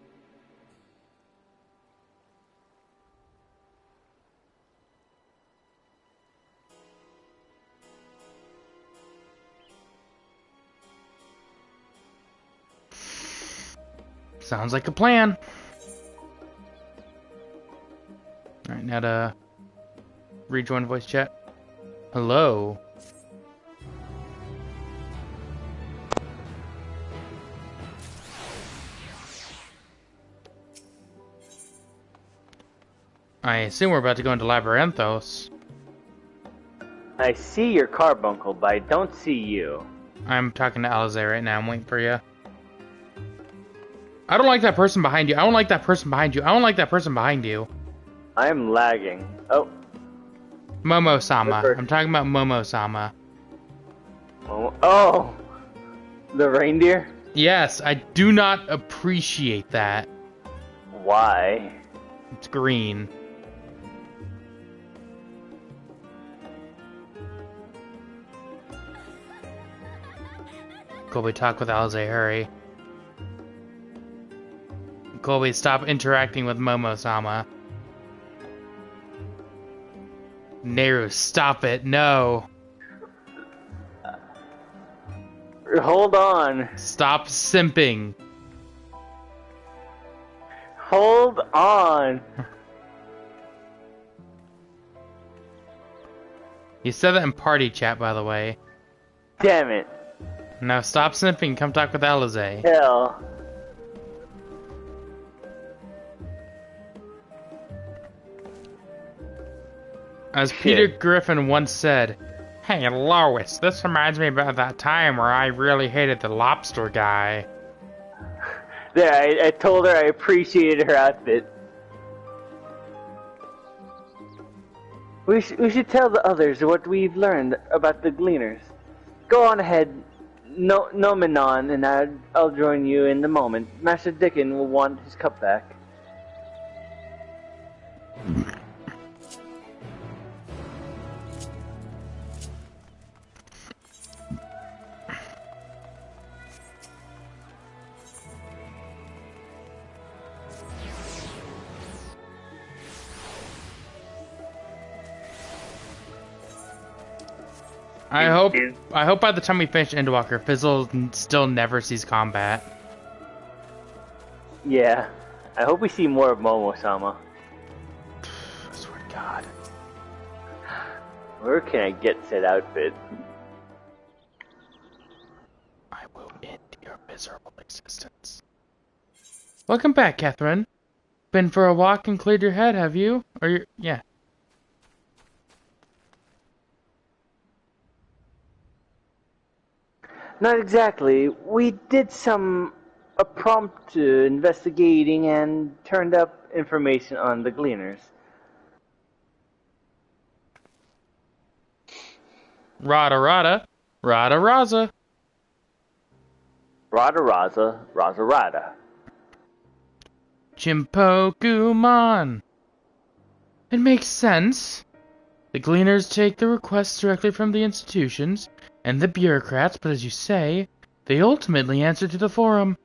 Sounds like a plan. Alright, now to rejoin voice chat. Hello. I assume we're about to go into Labyrinthos. I see your carbuncle, but I don't see you. I'm talking to Alize right now. I'm waiting for you. I don't like that person behind you. I don't like that person behind you. I don't like that person behind you. I'm lagging. Oh. Momo-sama. I'm talking about Momo-sama. Oh! The reindeer? Yes, I do not appreciate that. Why? It's green. Colby, talk with Alize, hurry. Colby, stop interacting with Momo-sama. Neru, stop it, no. Hold on. Stop simping. Hold on. You said that in party chat, by the way. Damn it. Now stop simping, come talk with Alize. Hell. As Peter Griffin once said, "Hey Lois, this reminds me about that time where I really hated the lobster guy." There, I told her I appreciated her outfit. We should tell the others what we've learned about the gleaners. Go on ahead No, Manon, and I'll join you in the moment. Master Dickon will want his cup back. I hope by the time we finish Endwaler, Fizzle still never sees combat. Yeah. I hope we see more of Momo-sama. I swear to God. Where can I get said outfit? I will end your miserable existence. Welcome back, Catherine. Been for a walk and cleared your head, have you? Yeah. Not exactly. We did some prompt investigating and turned up information on the Gleaners. Rada Rada. Rada Raza. Rada Raza, Raza Rada. Chimpokumon. It makes sense. The Gleaners take the requests directly from the institutions and the bureaucrats, but as you say, they ultimately answer to the Forum.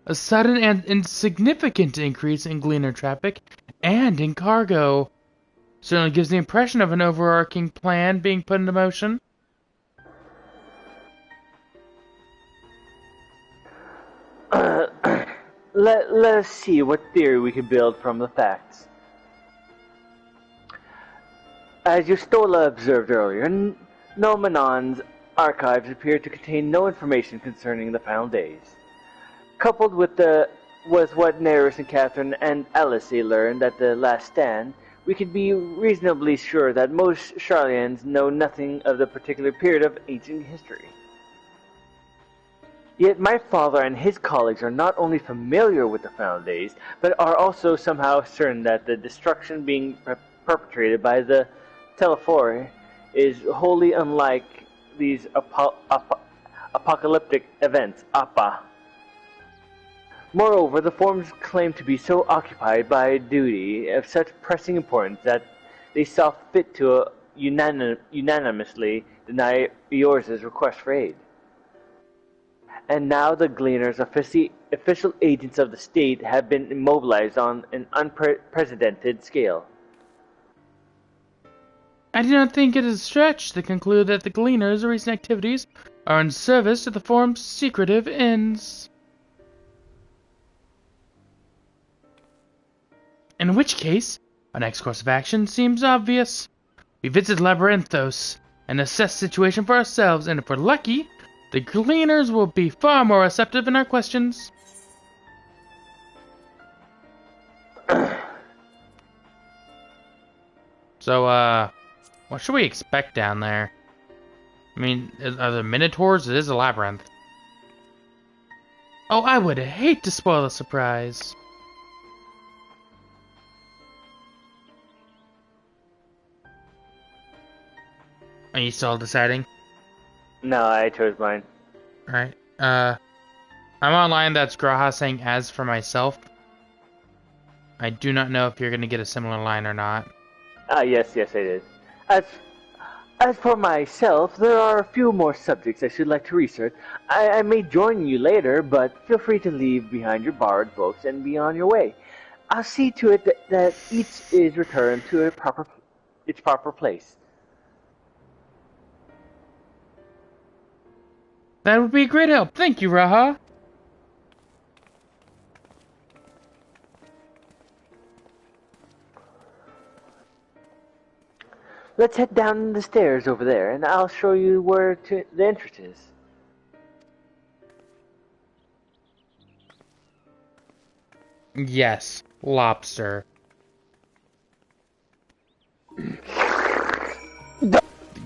A sudden and insignificant increase in Gleaner traffic and in cargo certainly gives the impression of an overarching plan being put into motion. Let us see what theory we can build from the facts. As Yustola observed earlier, Nomenon's archives appear to contain no information concerning the final days. Coupled with what Nerys and Catherine and Alice learned at the last stand, we can be reasonably sure that most Sharlayans know nothing of the particular period of ancient history. Yet my father and his colleagues are not only familiar with the final days, but are also somehow certain that the destruction being perpetrated by the Telephori is wholly unlike these apocalyptic events, Appa. Moreover, the forms claim to be so occupied by a duty of such pressing importance that they saw fit to unanimously deny Eorz's request for aid. And now the Gleaners, official agents of the state, have been immobilized on an unprecedented scale. I do not think it is a stretch to conclude that the Gleaners' recent activities are in service to the Forum's secretive ends. In which case, our next course of action seems obvious. We visit Labyrinthos and assess the situation for ourselves, and if we're lucky, the Gleaners will be far more receptive in our questions. So, what should we expect down there? I mean, are there minotaurs? It is a labyrinth. Oh, I would hate to spoil the surprise. Are you still deciding? No, I chose mine. Alright. I'm online. That's Graha saying as for myself. I do not know if you're going to get a similar line or not. Yes, I did. As for myself, there are a few more subjects I should like to research. I may join you later, but feel free to leave behind your borrowed books and be on your way. I'll see to it that each is returned to its proper place. That would be a great help. Thank you, Raha. Let's head down the stairs over there, and I'll show you where the entrance is. Yes, lobster.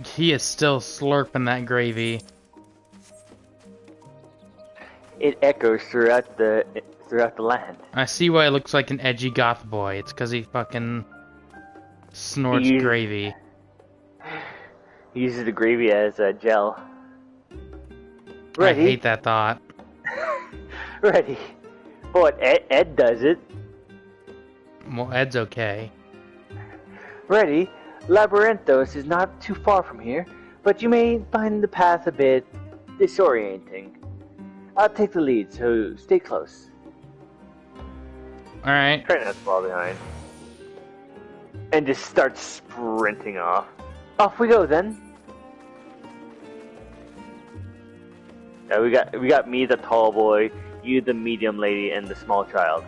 He is still slurping that gravy. It echoes throughout the land. I see why it looks like an edgy goth boy. It's because he fucking snorts gravy. He uses the gravy as a gel. Ready? I hate that thought. Ready. But Ed does it. Well, Ed's okay. Ready. Labyrinthos is not too far from here, but you may find the path a bit disorienting. I'll take the lead, so stay close. Alright. Try not to fall behind. And just start sprinting off. Off we go then. We got me, the tall boy, you, the medium lady, and the small child.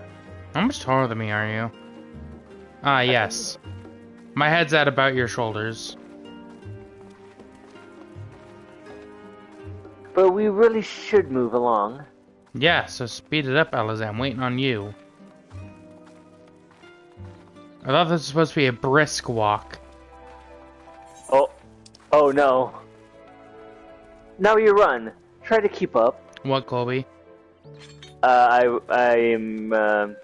How much taller than me are you? Ah, yes. My head's at about your shoulders. But we really should move along. Yeah, so speed it up, Alice. I'm waiting on you. I thought this was supposed to be a brisk walk. Oh no. Now you run. Try to keep up. What, Colby? I am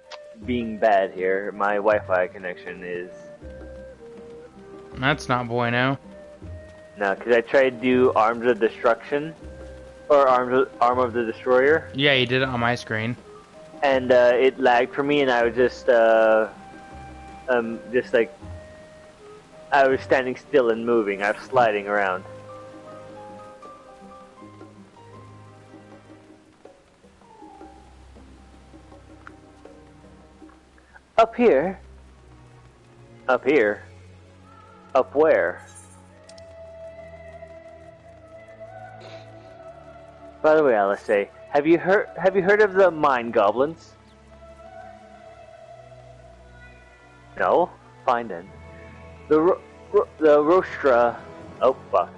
being bad here. My Wi-Fi connection is... That's not bueno. No, because I tried to do Arms of Destruction. Or Arm of the Destroyer. Yeah, you did it on my screen. And it lagged for me, and I was just like... I was standing still and moving. I was sliding around. Up here? Up here? Up where? By the way, Alice, have you heard of the mine goblins? No? Fine then. The Rostra... Oh, fuck.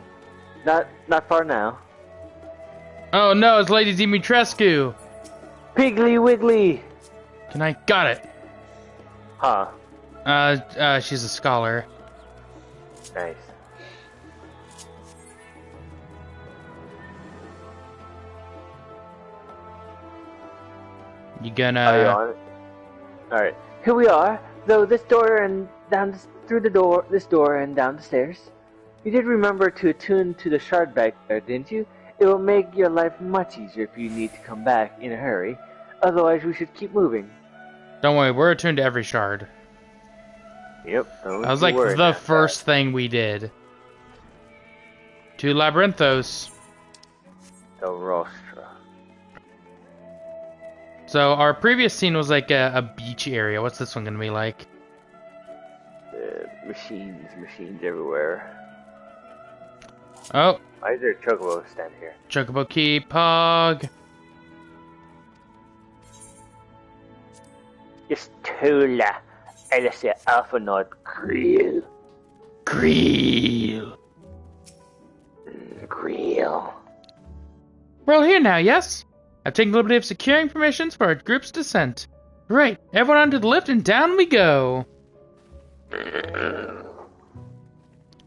Not far now. Oh no, it's Lady Dimitrescu! Piggly Wiggly! Can I... Got it! Huh. She's a scholar. Nice. You gonna... Are you on it? Alright. Here we are, though this door and down through this door and down the stairs. You did remember to attune to the shard back there, didn't you? It will make your life much easier if you need to come back in a hurry. Otherwise, we should keep moving. Don't worry, we're attuned to every shard. Yep. That was like the first thing we did. To Labyrinthos. The Rostra. So our previous scene was like a beach area. What's this one gonna be like? Machines everywhere. Oh. Why is there a chocobo stand here? Chocobo key, Pog. Istula, Alice Alphanod, Creel. Creel. Creel. We're all here now, yes? I've taken the liberty of securing permissions for our group's descent. Right, everyone onto the lift and down we go.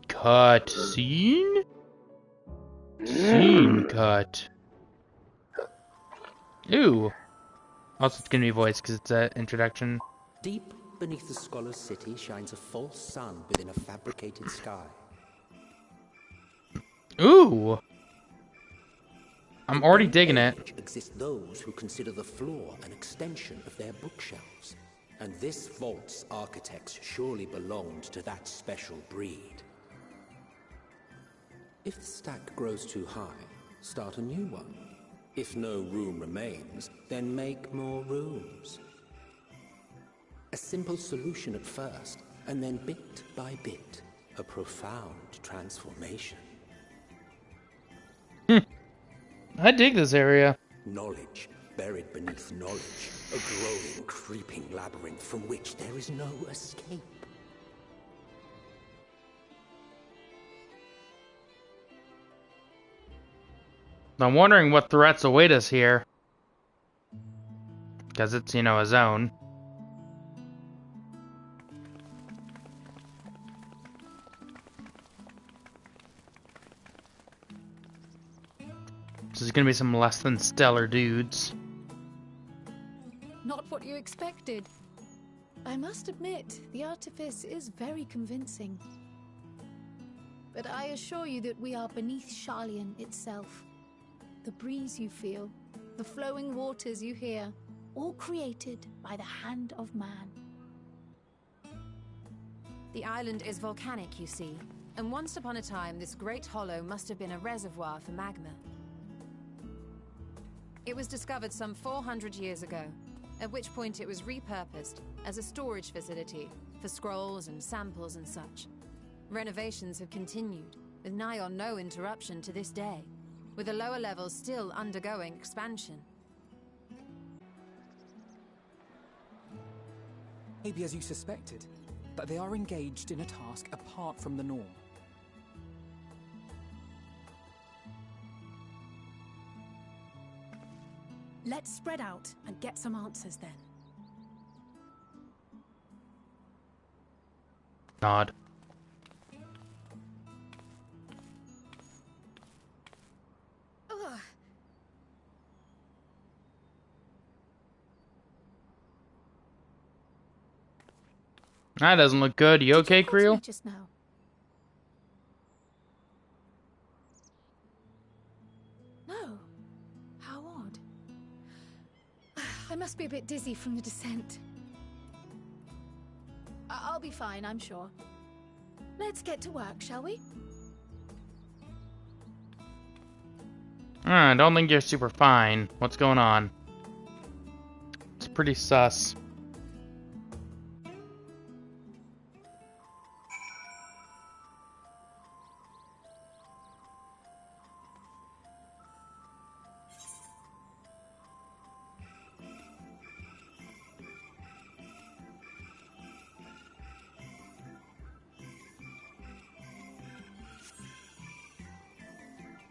Cut. Scene? Scene cut. Ooh. Also, it's gonna be voiced because it's an introduction. Deep beneath the scholar's city shines a false sun within a fabricated sky. Ooh. I'm already digging it. Exist those who consider the floor an extension of their bookshelves. And this vault's architects surely belonged to that special breed. If the stack grows too high, start a new one. If no room remains, then make more rooms. A simple solution at first, and then bit by bit, a profound transformation. I dig this area. Knowledge buried beneath knowledge, a growing, creeping labyrinth from which there is no escape. I'm wondering what threats await us here. Because it's, you know, a zone. This is gonna be some less than stellar dudes. Not what you expected. I must admit, the artifice is very convincing. But I assure you that we are beneath Sharlayan itself. The breeze you feel, the flowing waters you hear, all created by the hand of man. The island is volcanic, you see, and once upon a time this great hollow must have been a reservoir for magma. It was discovered some 400 years ago, at which point it was repurposed as a storage facility for scrolls and samples and such. Renovations have continued, with nigh on no interruption to this day, with the lower levels still undergoing expansion. Maybe as you suspected, but they are engaged in a task apart from the norm. Let's spread out and get some answers then. Nod. Ugh. That doesn't look good. You okay, Creel? Just now. No. How odd. I must be a bit dizzy from the descent. I'll be fine, I'm sure. Let's get to work, shall we? I don't think you're super fine. What's going on? It's pretty sus.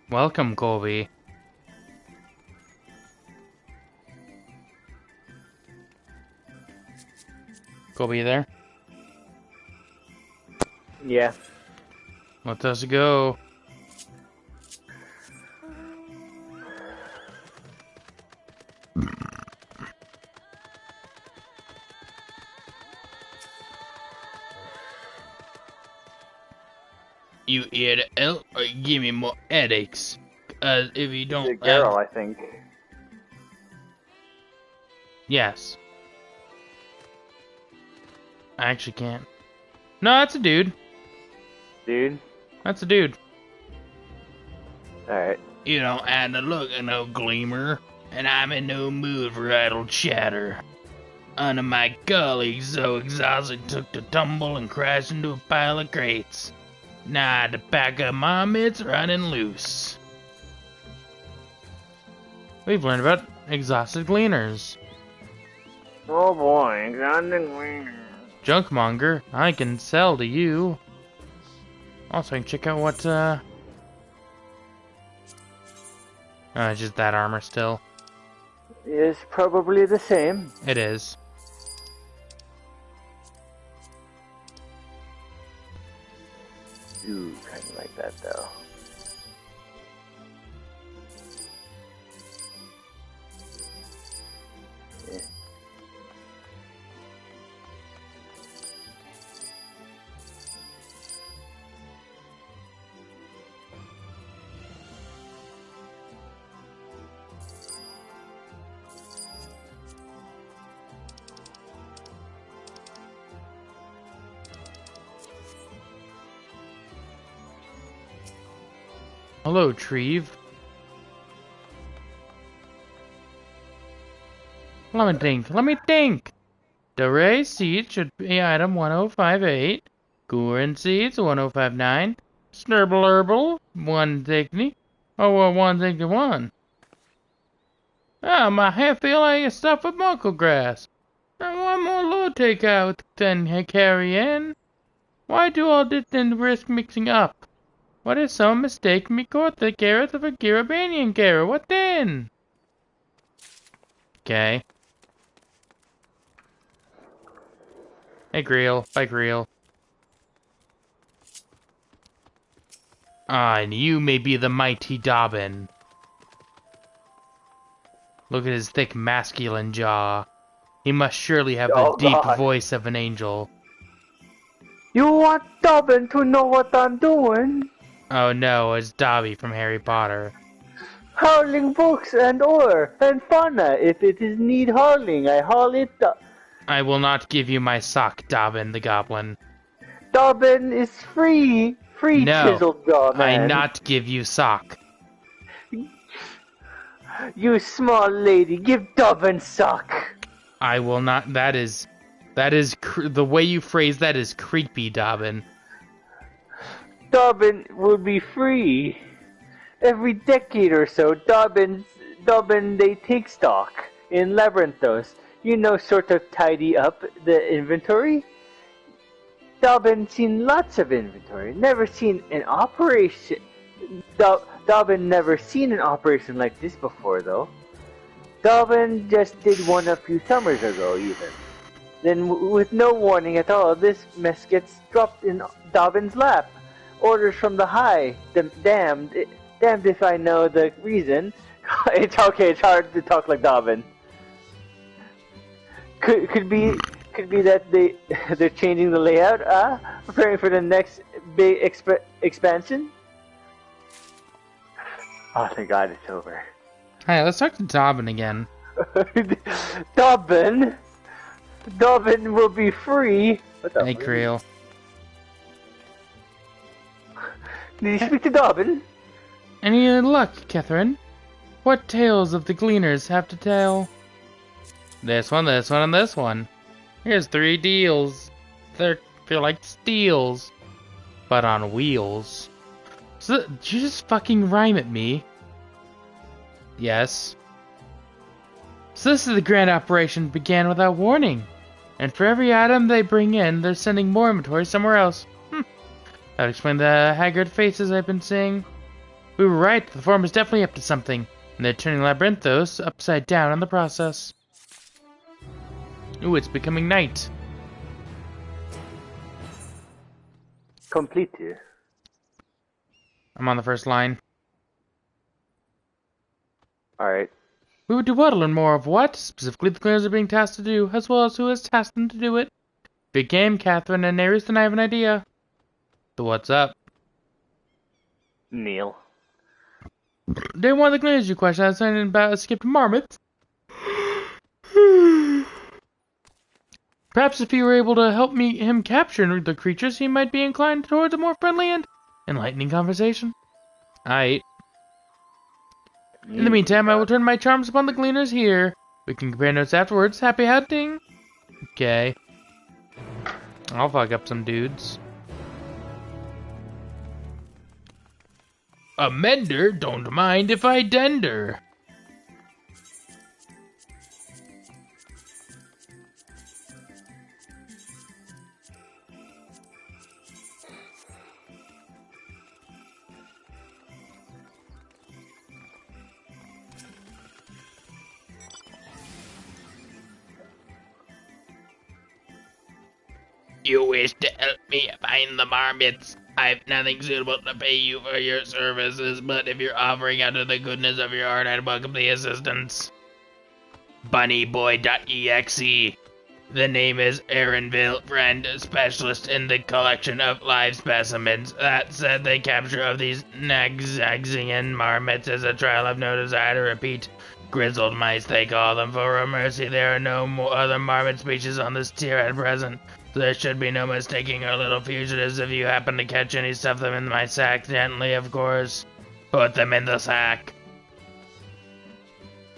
Welcome, Colby. Colby, you there? Yeah. Let us go. You eat it out or give me more headaches. If you don't... It's a girl, I think. Yes. I actually can't. No, that's a dude. Dude? That's a dude. Alright. You don't have to look at no gleamer, and I'm in no mood for idle chatter. One of my colleagues, so exhausted, took to tumble and crashed into a pile of crates. Now the pack of my mitts running loose. We've learned about exhausted gleaners. Oh boy, exhausted gleaners. Junkmonger, I can sell to you. Also, I can check out what, Oh, it's just that armor still. It's probably the same. It is. Ooh, kinda like that though. Yeah. Hello, Treve. Let me think. Doray seeds should be item 1058. Goorin seeds 1059. Snurble herbal 160. Oh, 161. Ah, my head feel like it's stuffed with muckle grass. And one more load take out than carry in. Why do all this and risk mixing up? What if some mistake me caught the carrot of a Garabanian carrot? What then? Okay. Hey, Greel. Bye, Greel. Ah, and you may be the mighty Dobbin. Look at his thick masculine jaw. He must surely have the deep voice of an angel. You want Dobbin to know what I'm doing? Oh no, it's Dobby from Harry Potter. Hauling books and ore and fauna. If it is need hauling, I haul it. I will not give you my sock, Dobbin the Goblin. Dobbin is free. Free No, chiseled Dobbin. I not give you sock. You small lady, give Dobbin sock. I will not. That is the way you phrase that is creepy, Dobbin. Dobbin will be free. Every decade or so, Dobbin, they take stock in Labyrinthos. You know, sort of tidy up the inventory. Dobbin seen lots of inventory. Never seen an operation. Dobbin never seen an operation like this before, though. Dobbin just did one a few summers ago, even. Then, with no warning at all, this mess gets dropped in Dobbin's lap. Orders from the high. Damned if I know the reason. It's okay. It's hard to talk like Dobbin. Could be that they're changing the layout. Preparing for the next big expansion. Oh, thank God it's over. Hey, let's talk to Dobbin again. Dobbin will be free. What the Hey, fuck? Creel. Did you speak to Dobbin? Any luck, Catherine? What tales of the Gleaners have to tell? This one, and this one. Here's 3 deals. They feel like steals, but on wheels. So, did you just fucking rhyme at me? Yes. So this is the grand operation began without warning. And for every item they bring in, they're sending more inventory somewhere else. That would explain the haggard faces I've been seeing. We were right, the form is definitely up to something, and they're turning Labyrinthos upside down in the process. Ooh, it's becoming night. Complete. I'm on the first line. Alright. We would do well to learn more of what, specifically the cleaners are being tasked to do, as well as who has tasked them to do it. Big game, Catherine, and Nereus and I have an idea. So what's up? Neil. Day one of the cleaners you question. I was saying about escaped marmots. Perhaps if you were able to help him capture the creatures, he might be inclined towards a more friendly and enlightening conversation. Aight. In the meantime, I will turn my charms upon the gleaners here. We can compare notes afterwards. Happy hunting! Okay. I'll fuck up some dudes. A mender don't mind if I dender. You wish to help me find the marmots. I've nothing suitable to pay you for your services, but if you're offering out of the goodness of your heart, I'd welcome the assistance. Bunnyboy.exe. The name is Erenville, friend, specialist in the collection of live specimens. That said, the capture of these Nagzaxian marmots is a trial I've no desire to repeat. Grizzled mice, they call them. For a mercy, there are no other marmot species on this tier at present. There should be no mistaking our little fugitives. If you happen to catch any, stuff them in my sack gently, of course. Put them in the sack.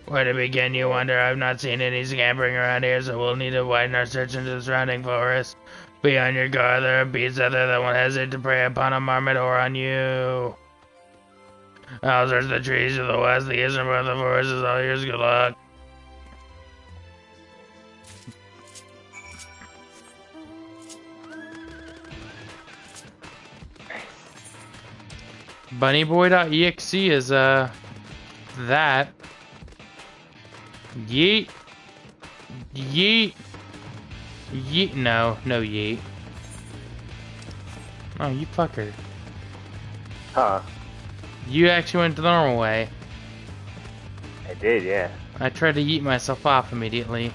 Where to begin, you wonder? I've not seen any scampering around here, so we'll need to widen our search into the surrounding forest. Be on your guard, there are beasts out there that won't hesitate to prey upon a marmot or on you. I'll search the trees to the west, the eastern part of the forest is all yours. Good luck. Bunnyboy.exe is, that. Yeet. Yeet. Yeet. No yeet. Oh, you fucker. Huh. You actually went the normal way. I did, yeah. I tried to yeet myself off immediately.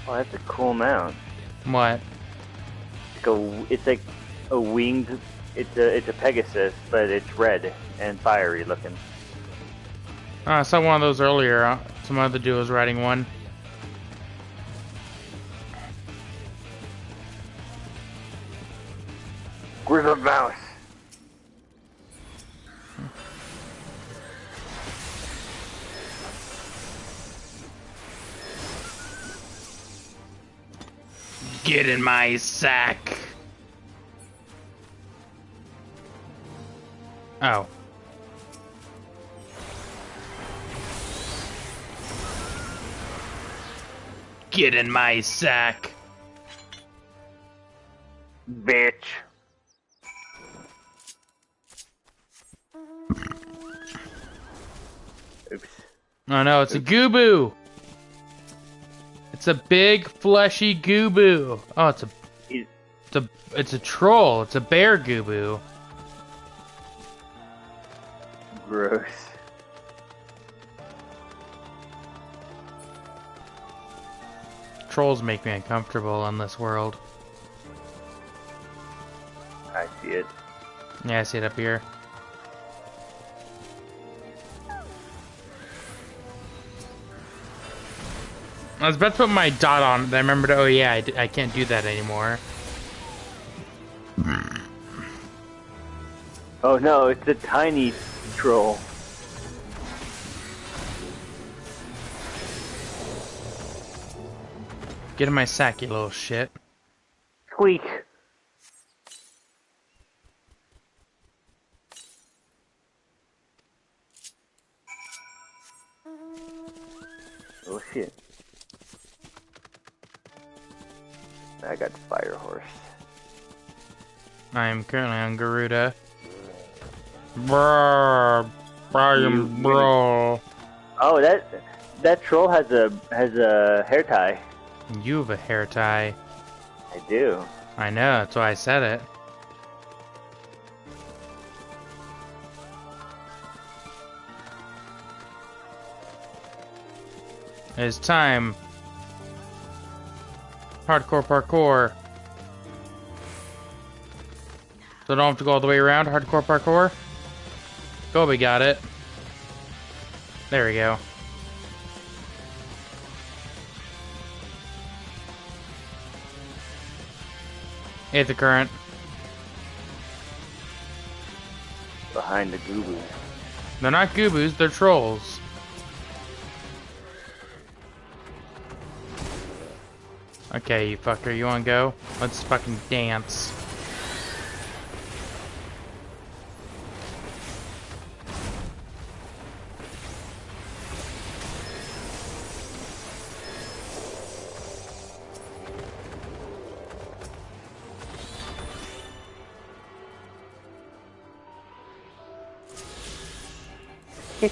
Oh, that's a cool mount. What? It's like a winged. It's a Pegasus, but it's red and fiery looking. I saw one of those earlier. Some other dude was riding one. Grizzled mouse. Get in my sack. Oh. Get in my sack. Bitch. Oops. Oh no, it's a gooboo. It's a big fleshy gooboo. Oh, it's a troll. It's a bear gooboo. Gross. Trolls make me uncomfortable in this world. I see it. Yeah, I see it up here. I was about to put my dot on it, then I remembered, oh yeah, I can't do that anymore. Oh no, it's a tiny troll. Get in my sack, you little shit. Squeak. Oh shit. I got Fire Horse. I am currently on Garuda. Brrr, bro. Oh, that troll has a hair tie. You have a hair tie. I do. I know, that's why I said it. It's time. Hardcore parkour. So I don't have to go all the way around. Hardcore parkour. Gobi got it. There we go. Aether current. Behind the gooboo. They're not gooboos, they're trolls. Okay, you fucker, you wanna go? Let's fucking dance.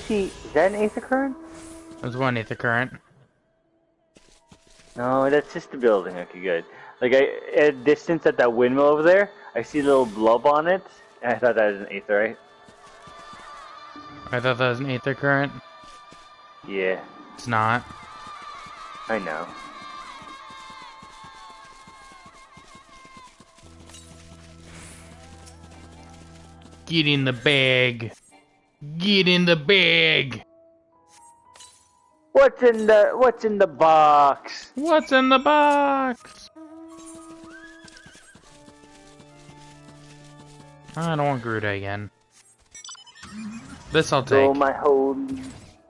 Is that an Aether current? There's one Aether current. No, that's just the building. Okay, good. Like, at a distance at that windmill over there, I see a little blob on it, and I thought that was an Aetherite. I thought that was an Aether current. Yeah, It's not. I know. Get in the bag. Get in the bag. What's in the box? What's in the box? I don't want Garuda again. This I'll take.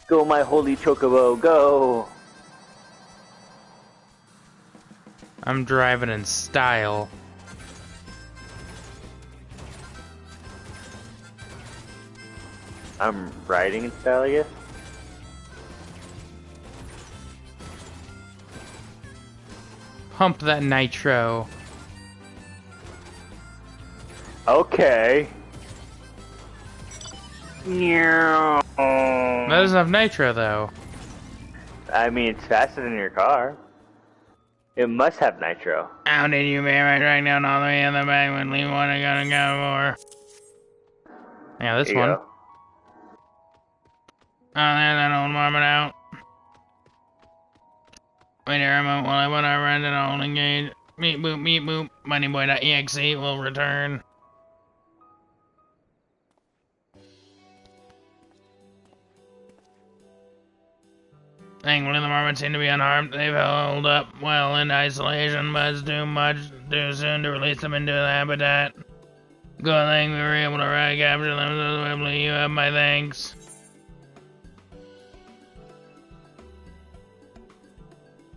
Go my holy chocobo, go! I'm driving in style. I'm riding in style, I guess. Pump that nitro. Okay. That doesn't have nitro though. I mean, it's faster than your car. It must have nitro. How did you bear my track down all the way in the back when we want to go more? Yeah, this There you one. go. Oh, there's that old marmot out. Wait here a moment while I put our friend in a holding gauge. Meep boop, moneyboy.exe will return. Thankfully, the Mormons seem to be unharmed. They've held up well in isolation, but it's too soon to release them into the habitat. Good thing we were able to capture them, so Webley, you have my thanks.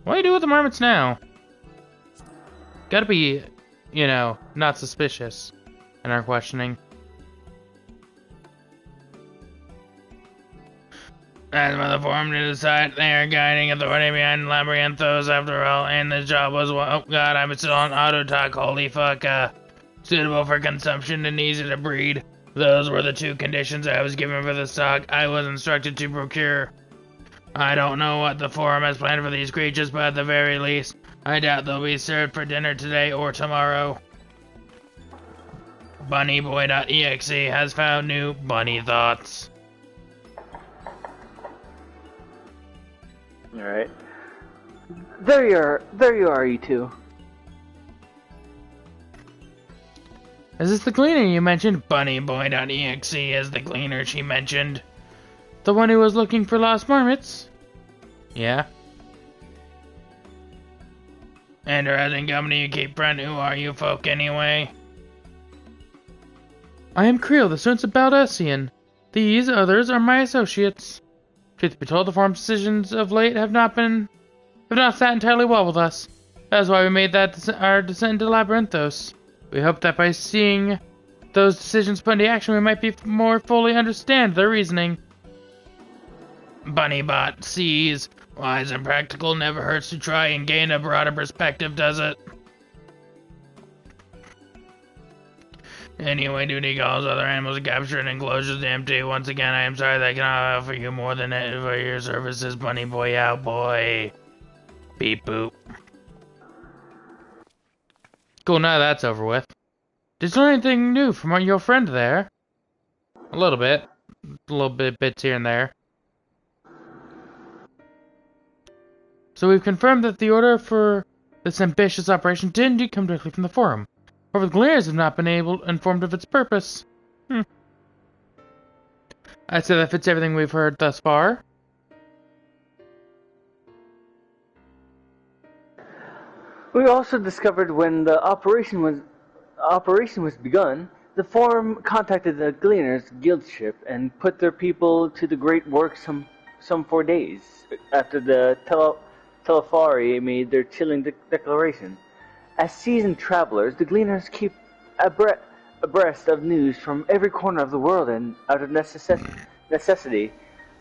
What do you do with the Mormons now? Gotta be, not suspicious in our questioning. As for the forum to decide, they are guiding authority behind Labyrinthos after all, and the job was, oh god, I'm still on auto talk, holy fuck, suitable for consumption and easy to breed. Those were the two conditions I was given for the stock I was instructed to procure. I don't know what the forum has planned for these creatures, but at the very least, I doubt they'll be served for dinner today or tomorrow. Bunnyboy.exe has found new bunny thoughts. Alright. There you are, you two. Is this the cleaner you mentioned? Bunnyboy.exe is the cleaner she mentioned. The one who was looking for lost marmots? Yeah. And her as in company you keep friend, who are you folk anyway? I am Creel, the students of Baldessian. These others are my associates. Truth be told, the forum's decisions of late have not sat entirely well with us. That is why we made our descent into Labyrinthos. We hope that by seeing those decisions put into action, we might be more fully understand their reasoning. Bunnybot sees. Wise and practical, never hurts to try and gain a broader perspective, does it? Anyway, duty calls other animals are captured and enclosures empty. Once again, I am sorry that I cannot offer you more than it for your services. Bunny boy out, boy. Beep boop. Cool, now that's over with. Did you learn anything new from your friend there? A little bit. Bits here and there. So we've confirmed that the order for this ambitious operation did indeed come directly from the forum. However, the Gleaners have not been informed of its purpose. I'd say that fits everything we've heard thus far. We also discovered when the operation was begun, the forum contacted the Gleaners guild ship and put their people to the great work some 4 days after the Telefari made their chilling declaration. As seasoned travelers, the Gleaners keep abreast of news from every corner of the world and out of necessity.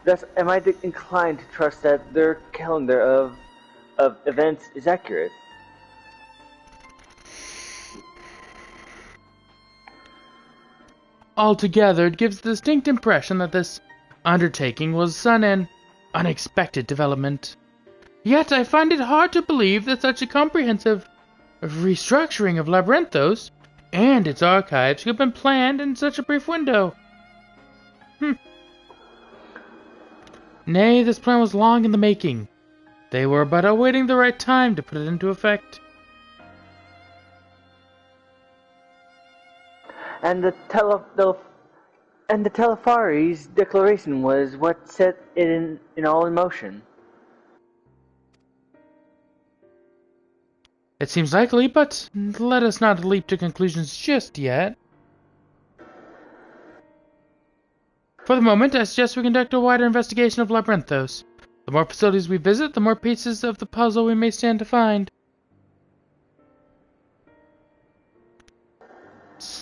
Thus, am I inclined to trust that their calendar of events is accurate? Altogether, it gives the distinct impression that this undertaking was sudden and unexpected development. Yet I find it hard to believe that such a comprehensive restructuring of Labyrinthos and its archives could have been planned in such a brief window. Nay, this plan was long in the making. They were but awaiting the right time to put it into effect. And the Telefari's declaration was what set it in all in motion. It seems likely, but let us not leap to conclusions just yet. For the moment, I suggest we conduct a wider investigation of Labyrinthos. The more facilities we visit, the more pieces of the puzzle we may stand to find.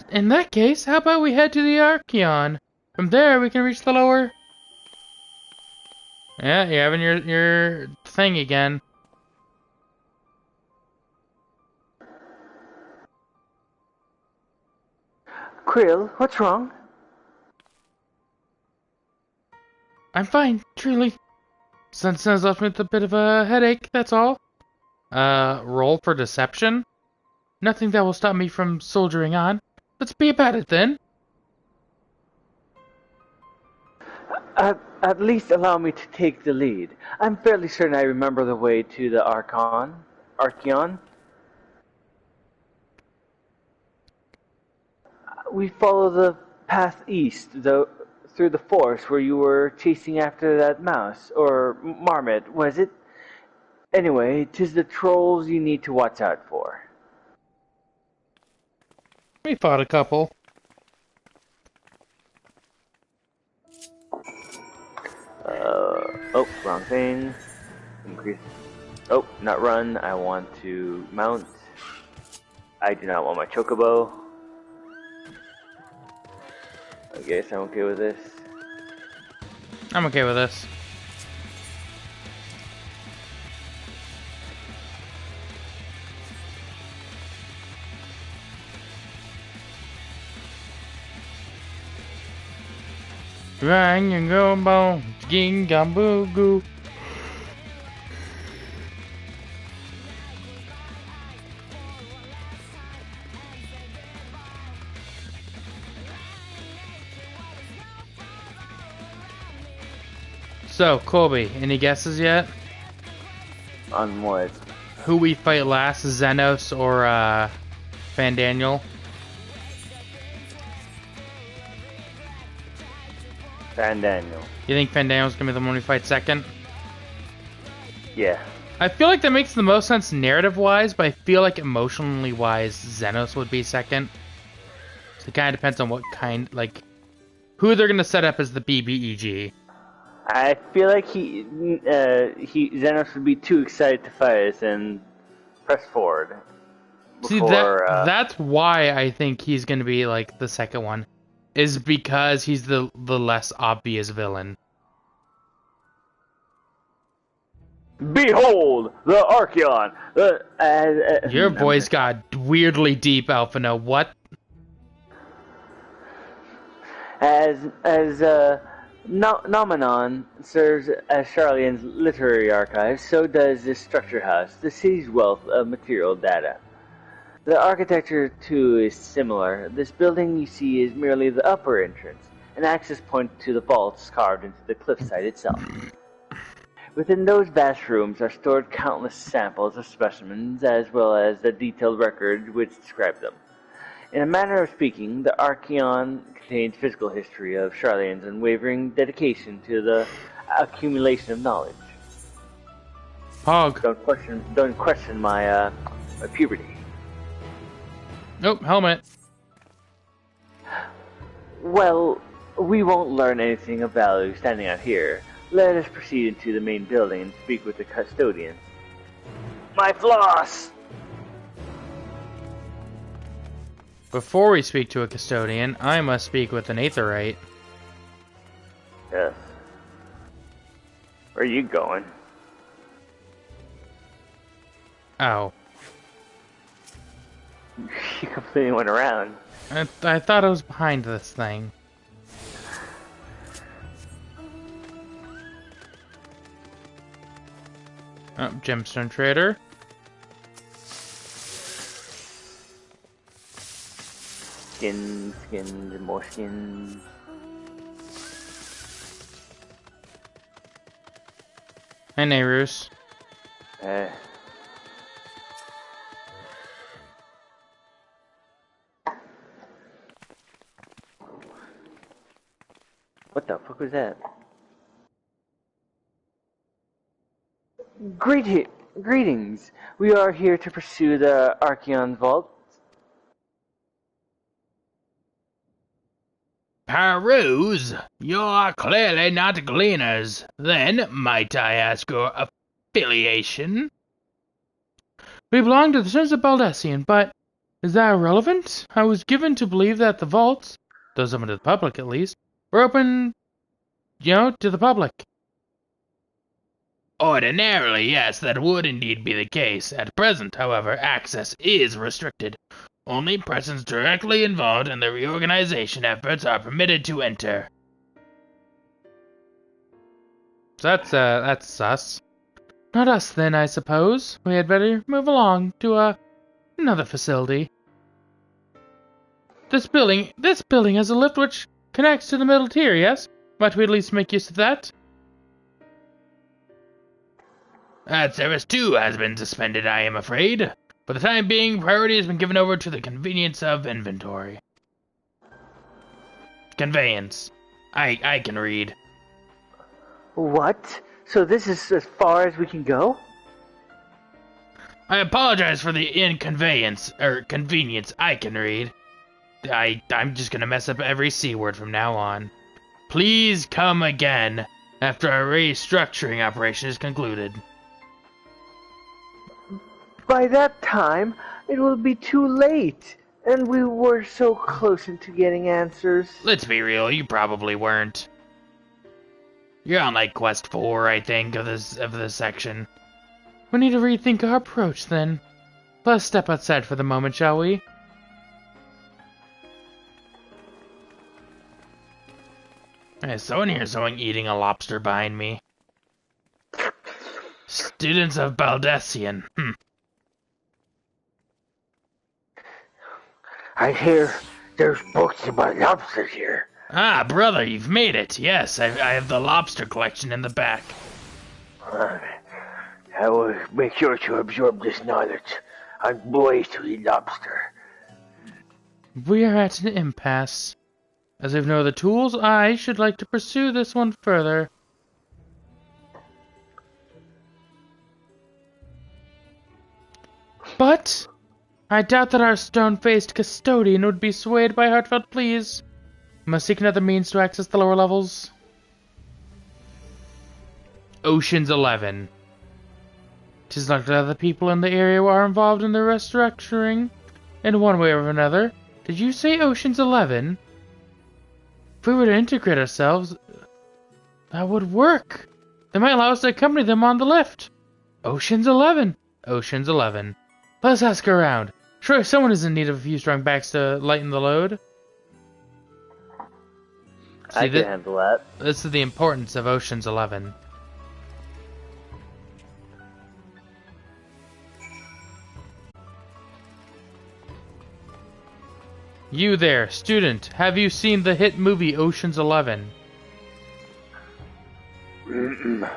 In that case, how about we head to the Archeon? From there, we can reach the lower... Yeah, you're having your thing again. Krill, what's wrong? I'm fine, truly. Since has left me with a bit of a headache, that's all. Roll for deception? Nothing that will stop me from soldiering on. Let's be about it then. At least allow me to take the lead. I'm fairly certain I remember the way to the Archeon. We follow the path east, through the forest where you were chasing after that mouse, or marmot, was it? Anyway, 'tis the trolls you need to watch out for. We fought a couple. Oh, wrong thing. Increase. Oh, not run. I want to mount. I do not want my chocobo. I guess I'm okay with this. I'm okay with this. Rang and go bone, gingamboo goo. So, Colby, any guesses yet? On what? Who we fight last, Xenos or Fandaniel? Fandaniel. You think Fandaniel's gonna be the one we fight second? Yeah. I feel like that makes the most sense narrative-wise, but I feel like emotionally-wise, Xenos would be second. So it kind of depends on what kind, like, who they're gonna set up as the BBEG. I feel like Xenos would be too excited to fight us and press forward. See, that's why I think he's gonna be, like, the second one. Is because he's the less obvious villain. Behold, the Archeon! Your voice got weirdly deep, Alphino. What? Nomenon serves as Charlian's literary archive, so does this structure house, the city's wealth of material data. The architecture, too, is similar. This building you see is merely the upper entrance, an access point to the vaults carved into the cliffside itself. Within those vast rooms are stored countless samples of specimens, as well as the detailed record which describe them. In a manner of speaking, the Archeon contains physical history of Charlian's unwavering dedication to the accumulation of knowledge. Hog. Don't question my puberty. Nope, helmet. Well, we won't learn anything of value standing out here. Let us proceed into the main building and speak with the custodian. My floss! Before we speak to a custodian, I must speak with an Aetherite. Yes. Where are you going? Oh. You completely went around. I thought I was behind this thing. Oh, gemstone trader. Skins, more skins. Hey, Nehrus. What the fuck was that? Greetings. We are here to pursue the Archeon Vault. Peruse, you're clearly not gleaners. Then, might I ask your affiliation? We belong to the Sons of Baldesion, but is that irrelevant? I was given to believe that the vaults, those open to the public at least, were open, to the public. Ordinarily, yes, that would indeed be the case. At present, however, access is restricted. Only persons directly involved in the reorganization efforts are permitted to enter. So that's sus. Not us then, I suppose. We had better move along to another facility. This building has a lift which connects to the middle tier, yes? Might we at least make use of that? That service too has been suspended, I am afraid. For the time being, priority has been given over to the convenience of inventory. Conveyance. I can read. What? So this is as far as we can go? I apologize for the inconvenience, convenience. I can read. I'm just gonna mess up every C word from now on. Please come again after our restructuring operation is concluded. By that time, it will be too late. And we were so close into getting answers. Let's be real, you probably weren't. You're on like quest 4, I think, of this section. We need to rethink our approach then. Let's step outside for the moment, shall we? Hey, someone here's someone eating a lobster behind me. Students of Baldessian. I hear there's books about lobsters here. Ah, brother, you've made it. Yes, I have the lobster collection in the back. I will make sure to absorb this knowledge on ways to eat lobster. We are at an impasse. As I have no other tools, I should like to pursue this one further. But I doubt that our stone-faced custodian would be swayed by heartfelt pleas. We must seek another means to access the lower levels. Ocean's 11. 'Tis likely that the people in the area are involved in the restructuring in one way or another. Did you say Ocean's 11? If we were to integrate ourselves, that would work. They might allow us to accompany them on the lift. Ocean's 11. Ocean's 11. Let's ask around. Sure, someone is in need of a few strong backs to lighten the load. I can handle that. This is the importance of Ocean's 11. You there, student, have you seen the hit movie Ocean's 11? Am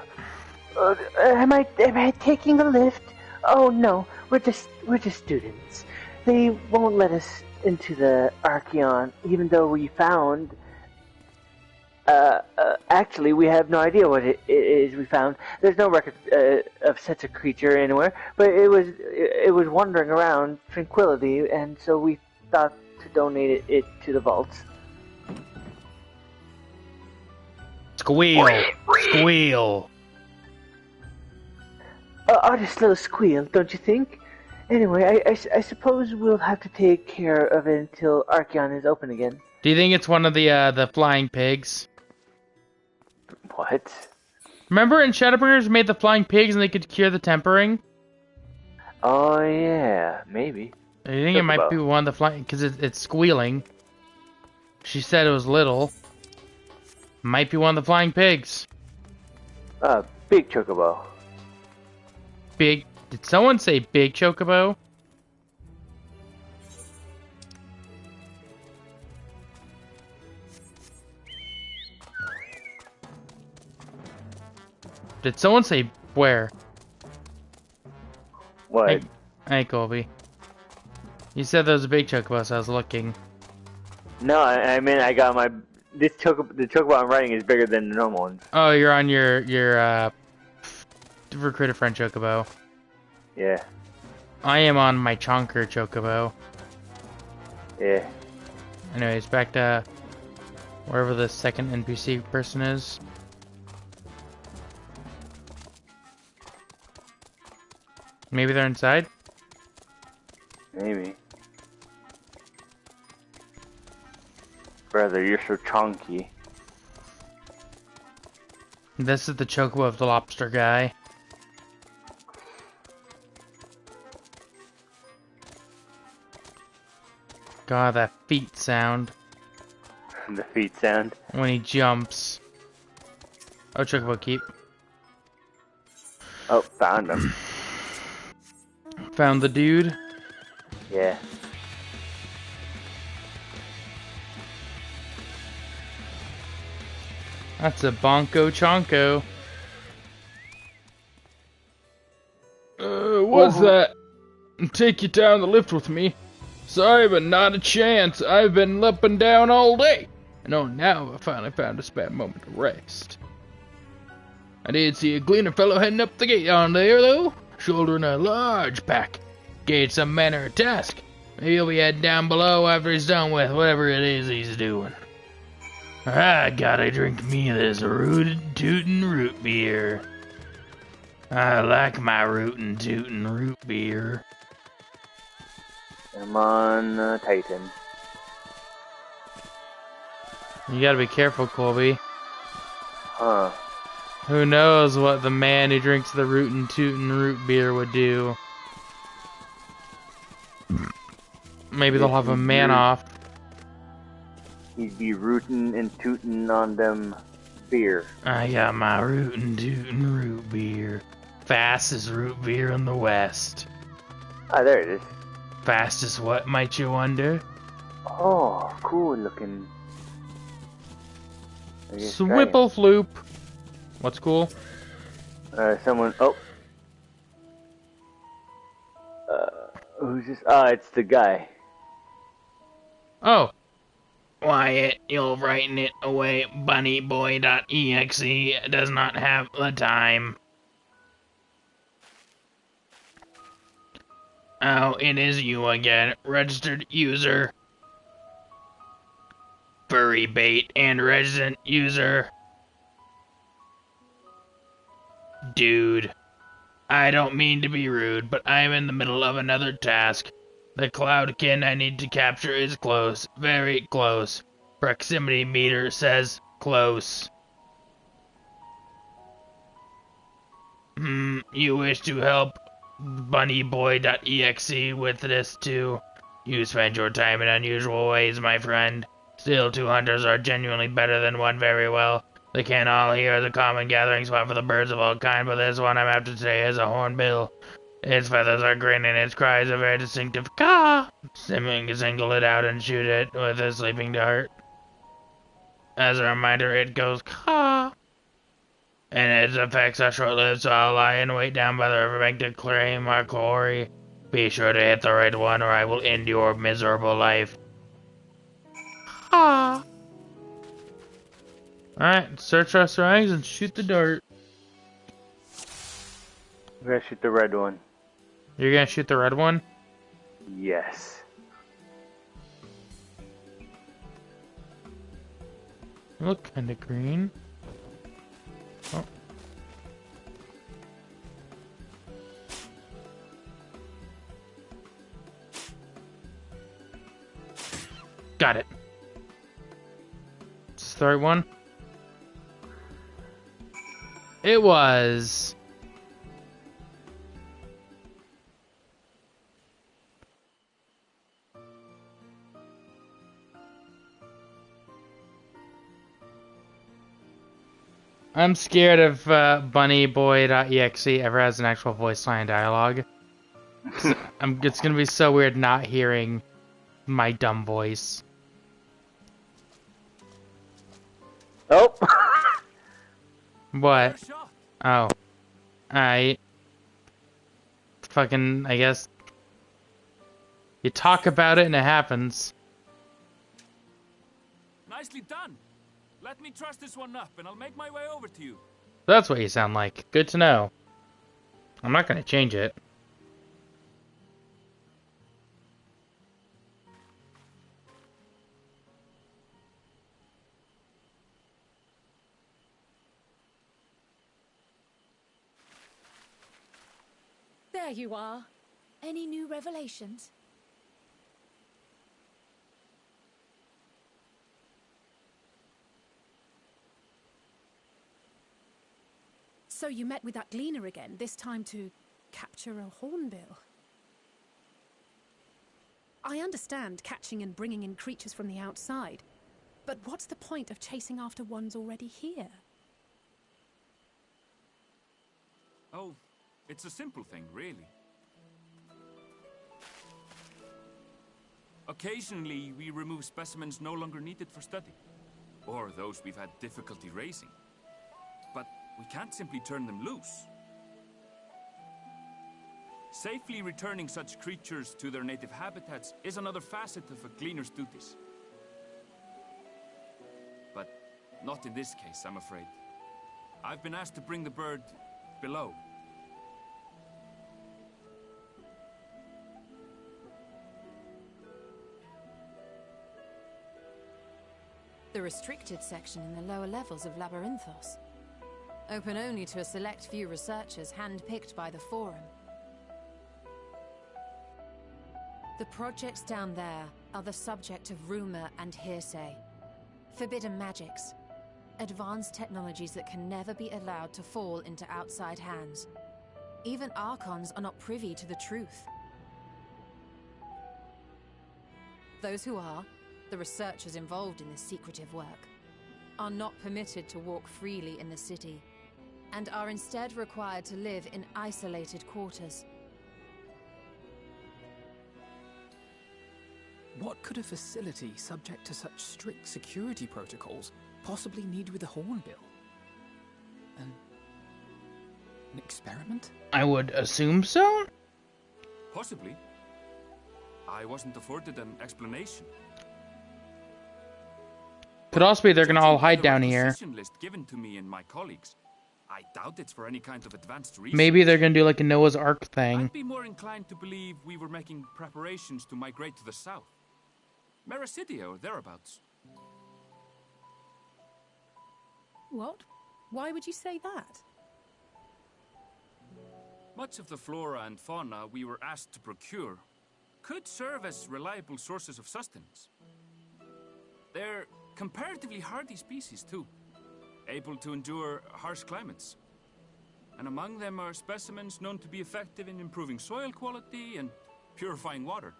I taking the lift? Oh no, we're just students. They won't let us into the Archeon, even though we found. Actually, we have no idea what it is we found. There's no record of such a creature anywhere, but it was wandering around Tranquility, and so we thought to donate it to the vaults. Squeal! Squeal! Artist little squeal, don't you think? Anyway, I suppose we'll have to take care of it until Archeon is open again. Do you think it's one of the flying pigs? What? Remember in Shadowbringers made the flying pigs and they could cure the tempering? Oh yeah, maybe. Do you think it might be one of the flying... Because it's squealing. She said it was little. Might be one of the flying pigs. Big chocobo. Big... Did someone say big chocobo? Did someone say where? What? Hey, Colby. You said there was a big chocobo, so I was looking. No, I mean I got my the chocobo I'm riding is bigger than the normal ones. Oh, you're on your recruiter friend chocobo. Yeah. I am on my chonker chocobo. Yeah. Anyways, back to wherever the second NPC person is. Maybe they're inside? Maybe. Brother, you're so chunky. This is the chocobo of the lobster guy. God, that feet sound. The feet sound. When he jumps. Oh, chocobo keep. Oh, found him. Found the dude. Yeah. That's a bonko chonko. What's that? Take you down the lift with me. Sorry, but not a chance. I've been up and down all day. and only now have I finally found a spare moment to rest. I did see a gleaner fellow heading up the gate on there, though, shouldering a large pack. Gave some manner of task. Maybe he'll be heading down below after he's done with whatever it is he's doing. I gotta drink me this rootin' tootin' root beer. I like my rootin' tootin' root beer. Come on, Titan. You gotta be careful, Colby. Huh. Who knows what the man who drinks the rootin' tootin' root beer would do. Maybe they'll have a man off. He'd be rootin' and tootin' on them beer. I got my rootin' tootin' root beer. Fastest root beer in the West. Ah, there it is. Fastest what, might you wonder? Oh, cool looking. Swipple floop. What's cool? Someone. Oh. Who's this? Ah, it's the guy. Oh. Wyatt, you'll writing it away. Bunnyboy.exe does not have the time. Oh, it is you again. Registered user. Furry bait and resident user. Dude. I don't mean to be rude, but I am in the middle of another task. The cloudkin I need to capture is close. Very close. Proximity meter says close. You wish to help bunnyboy.exe with this too? You spend your time in unusual ways, my friend. Still, 2 hunters are genuinely better than 1 very well. They can't all hear the common gathering spot for the birds of all kind, but this one I'm after today is a hornbill. Its feathers are green and its cries are very distinctive. Caw! Simming can single it out and shoot it with a sleeping dart. As a reminder, it goes caw. And its effects are short-lived, so I'll lie in wait down by the riverbank to claim our quarry. Be sure to hit the right one or I will end your miserable life. Caw. Alright, search our surroundings and shoot the dart. I'm gonna shoot the red one. You're gonna shoot the red one? Yes. You look kinda green. Oh. Got it. Is this the right one? It was. I'm scared if bunnyboy.exe ever has an actual voice line dialogue. It's gonna be so weird not hearing my dumb voice. Oh! What? Oh. Alright. Fucking, I guess. You talk about it and it happens. Nicely done. Let me truss this one up and I'll make my way over to you. That's what you sound like. Good to know. I'm not gonna change it. There you are. Any new revelations? So you met with that gleaner again, this time to capture a hornbill. I understand catching and bringing in creatures from the outside, but what's the point of chasing after ones already here? Oh, it's a simple thing, really. Occasionally, we remove specimens no longer needed for study, or those we've had difficulty raising. But we can't simply turn them loose. Safely returning such creatures to their native habitats is another facet of a gleaner's duties. not in this case, I'm afraid. I've been asked to bring the bird below. The restricted section in the lower levels of Labyrinthos. Open only to a select few researchers handpicked by the Forum. The projects down there are the subject of rumor and hearsay. Forbidden magics. Advanced technologies that can never be allowed to fall into outside hands. Even Archons are not privy to the truth. Those who are, the researchers involved in this secretive work, are not permitted to walk freely in the city, and are instead required to live in isolated quarters. What could a facility subject to such strict security protocols possibly need with a hornbill? An experiment? I would assume so? Possibly. I wasn't afforded an explanation. Could also be they're gonna all hide down here. Requisition list given to me and my colleagues. I doubt it's for any kind of advanced research. Maybe they're gonna do like a Noah's Ark thing. I'd be more inclined to believe we were making preparations to migrate to the south. Mericidia or thereabouts. What? Why would you say that? Much of the flora and fauna we were asked to procure could serve as reliable sources of sustenance. They're comparatively hardy species too, able to endure harsh climates. And among them are specimens known to be effective in improving soil quality and purifying water.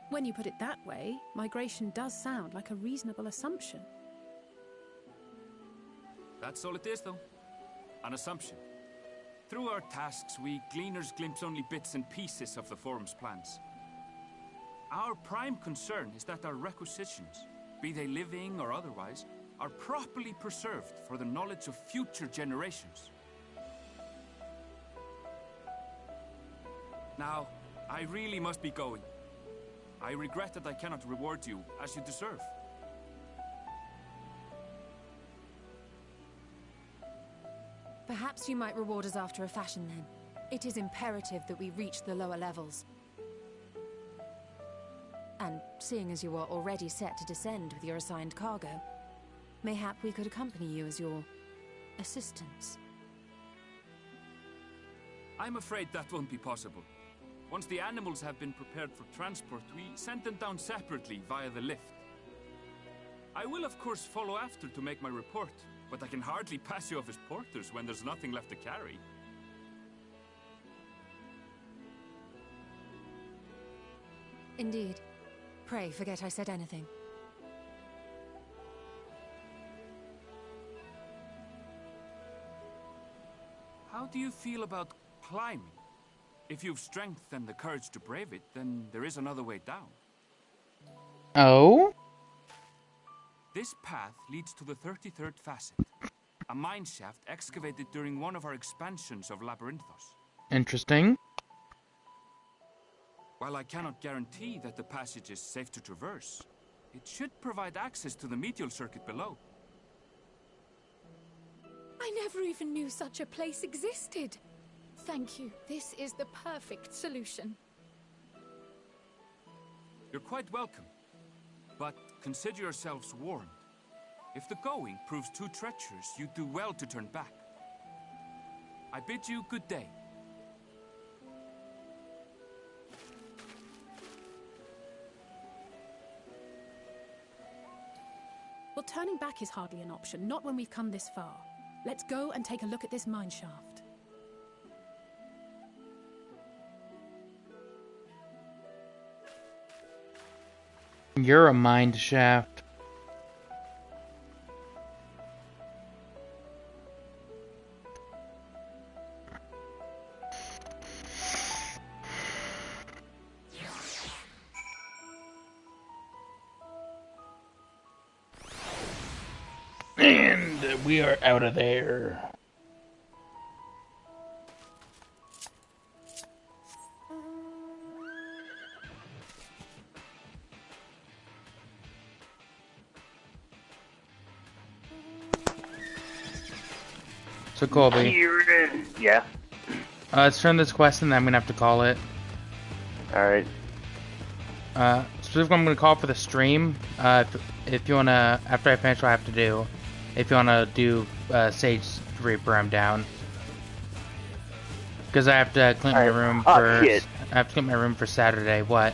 When you put it that way, migration does sound like a reasonable assumption. That's all it is, though. An assumption. Through our tasks, we gleaners glimpse only bits and pieces of the Forum's plans. Our prime concern is that our requisitions, be they living or otherwise, are properly preserved for the knowledge of future generations. Now, I really must be going. I regret that I cannot reward you as you deserve. Perhaps you might reward us after a fashion then. It is imperative that we reach the lower levels. And seeing as you are already set to descend with your assigned cargo, mayhap we could accompany you as your assistants. I'm afraid that won't be possible. Once the animals have been prepared for transport, we send them down separately via the lift. I will of course follow after to make my report, but I can hardly pass you off as porters when there's nothing left to carry. Indeed. Pray forget I said anything. How do you feel about climbing? If you've strength and the courage to brave it, then there is another way down. Oh? This path leads to the 33rd facet, a mine shaft excavated during one of our expansions of Labyrinthos. Interesting. While I cannot guarantee that the passage is safe to traverse, it should provide access to the medial circuit below. I never even knew such a place existed. Thank you. This is the perfect solution. You're quite welcome, but consider yourselves warned. If the going proves too treacherous, you'd do well to turn back. I bid you good day. Well, turning back is hardly an option, not when we've come this far. Let's go and take a look at this mine shaft. You're a mind shaft. And we are out of there. So Colby, Kieran. Yeah. let's turn this quest and then I'm gonna have to call it. Alright. Specifically, I'm gonna call for the stream. If you wanna, after I finish what I have to do, if you wanna do Sage Reaper, I'm down. Because I have to clean my room for. Shit. I have to clean my room for Saturday. What?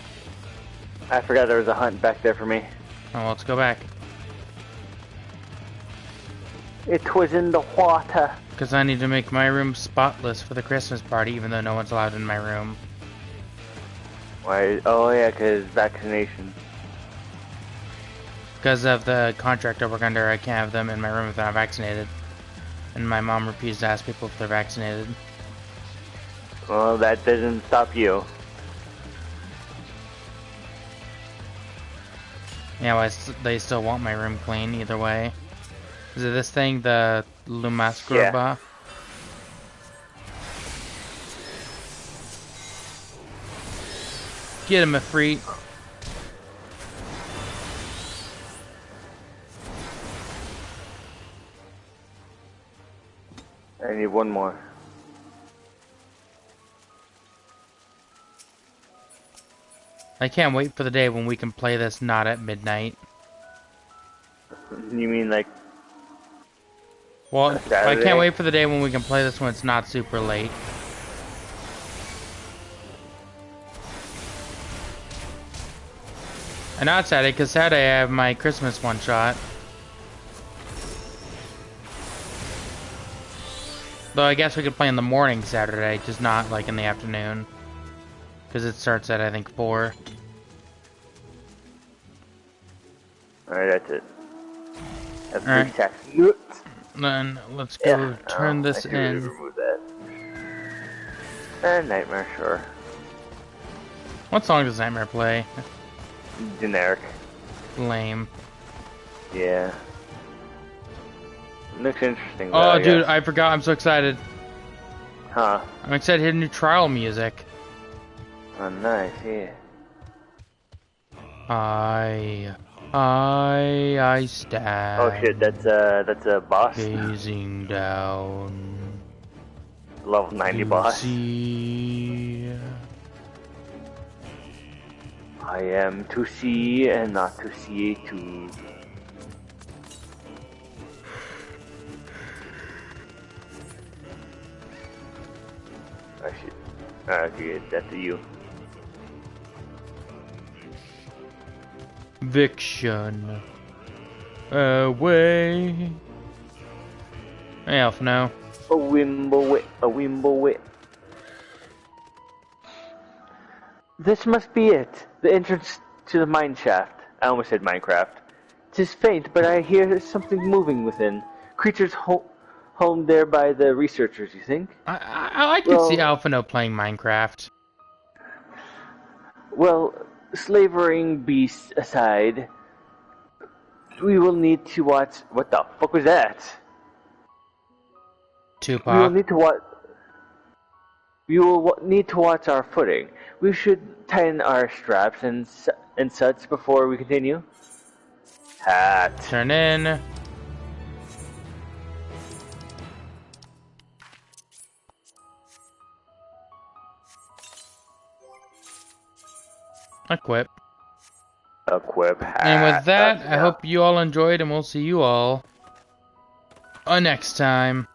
I forgot there was a hunt back there for me. Oh, well, let's go back. It was in the water. Because I need to make my room spotless for the Christmas party, even though no one's allowed in my room. Why? Oh yeah, because vaccination. Because of the contract I work under, I can't have them in my room if they're not vaccinated. And my mom refused to ask people if they're vaccinated. Well, that doesn't stop you. Yeah, well, they still want my room clean either way. Is it this thing, the Lumascroba? Yeah. Get him, a freak. I need one more. I can't wait for the day when we can play this not at midnight. You mean like? Well, I Saturday? can't wait for the day when we can play this when it's not super late. And not Saturday, because Saturday I have my Christmas one-shot. Though I guess we could play in the morning Saturday, just not like in the afternoon. Because it starts at, I think, 4. Alright, that's it. That's Alright. big tax. Nuts. Then let's go turn this I can really in. remove that. And Nightmare, sure. What song does Nightmare play? Generic. Lame. Yeah. Looks interesting. Though, Oh, I dude, guess. I forgot. I'm so excited. Huh. I'm excited to hear new trial music. Oh, nice. Yeah. I stand. Oh shit, that's a boss. Gazing down. Level 90 to boss. See. I am to see and not to see too. I should. Okay, that's you. Viction. Away. Hey, Elf, no. A wimble wit. This must be it. The entrance to the mine shaft. I almost said Minecraft. 'Tis faint, but I hear something moving within. Creatures home there by the researchers, you think? I could see Alphino playing Minecraft. Well, slavering beasts aside, we will need to watch. What the fuck was that? Tupac. We will need to watch. We will need to watch our footing. We should tighten our straps and such before we continue. Hat. Turn in. Equip. Equip hat. And with that, I Yeah. hope you all enjoyed, and we'll see you all next time.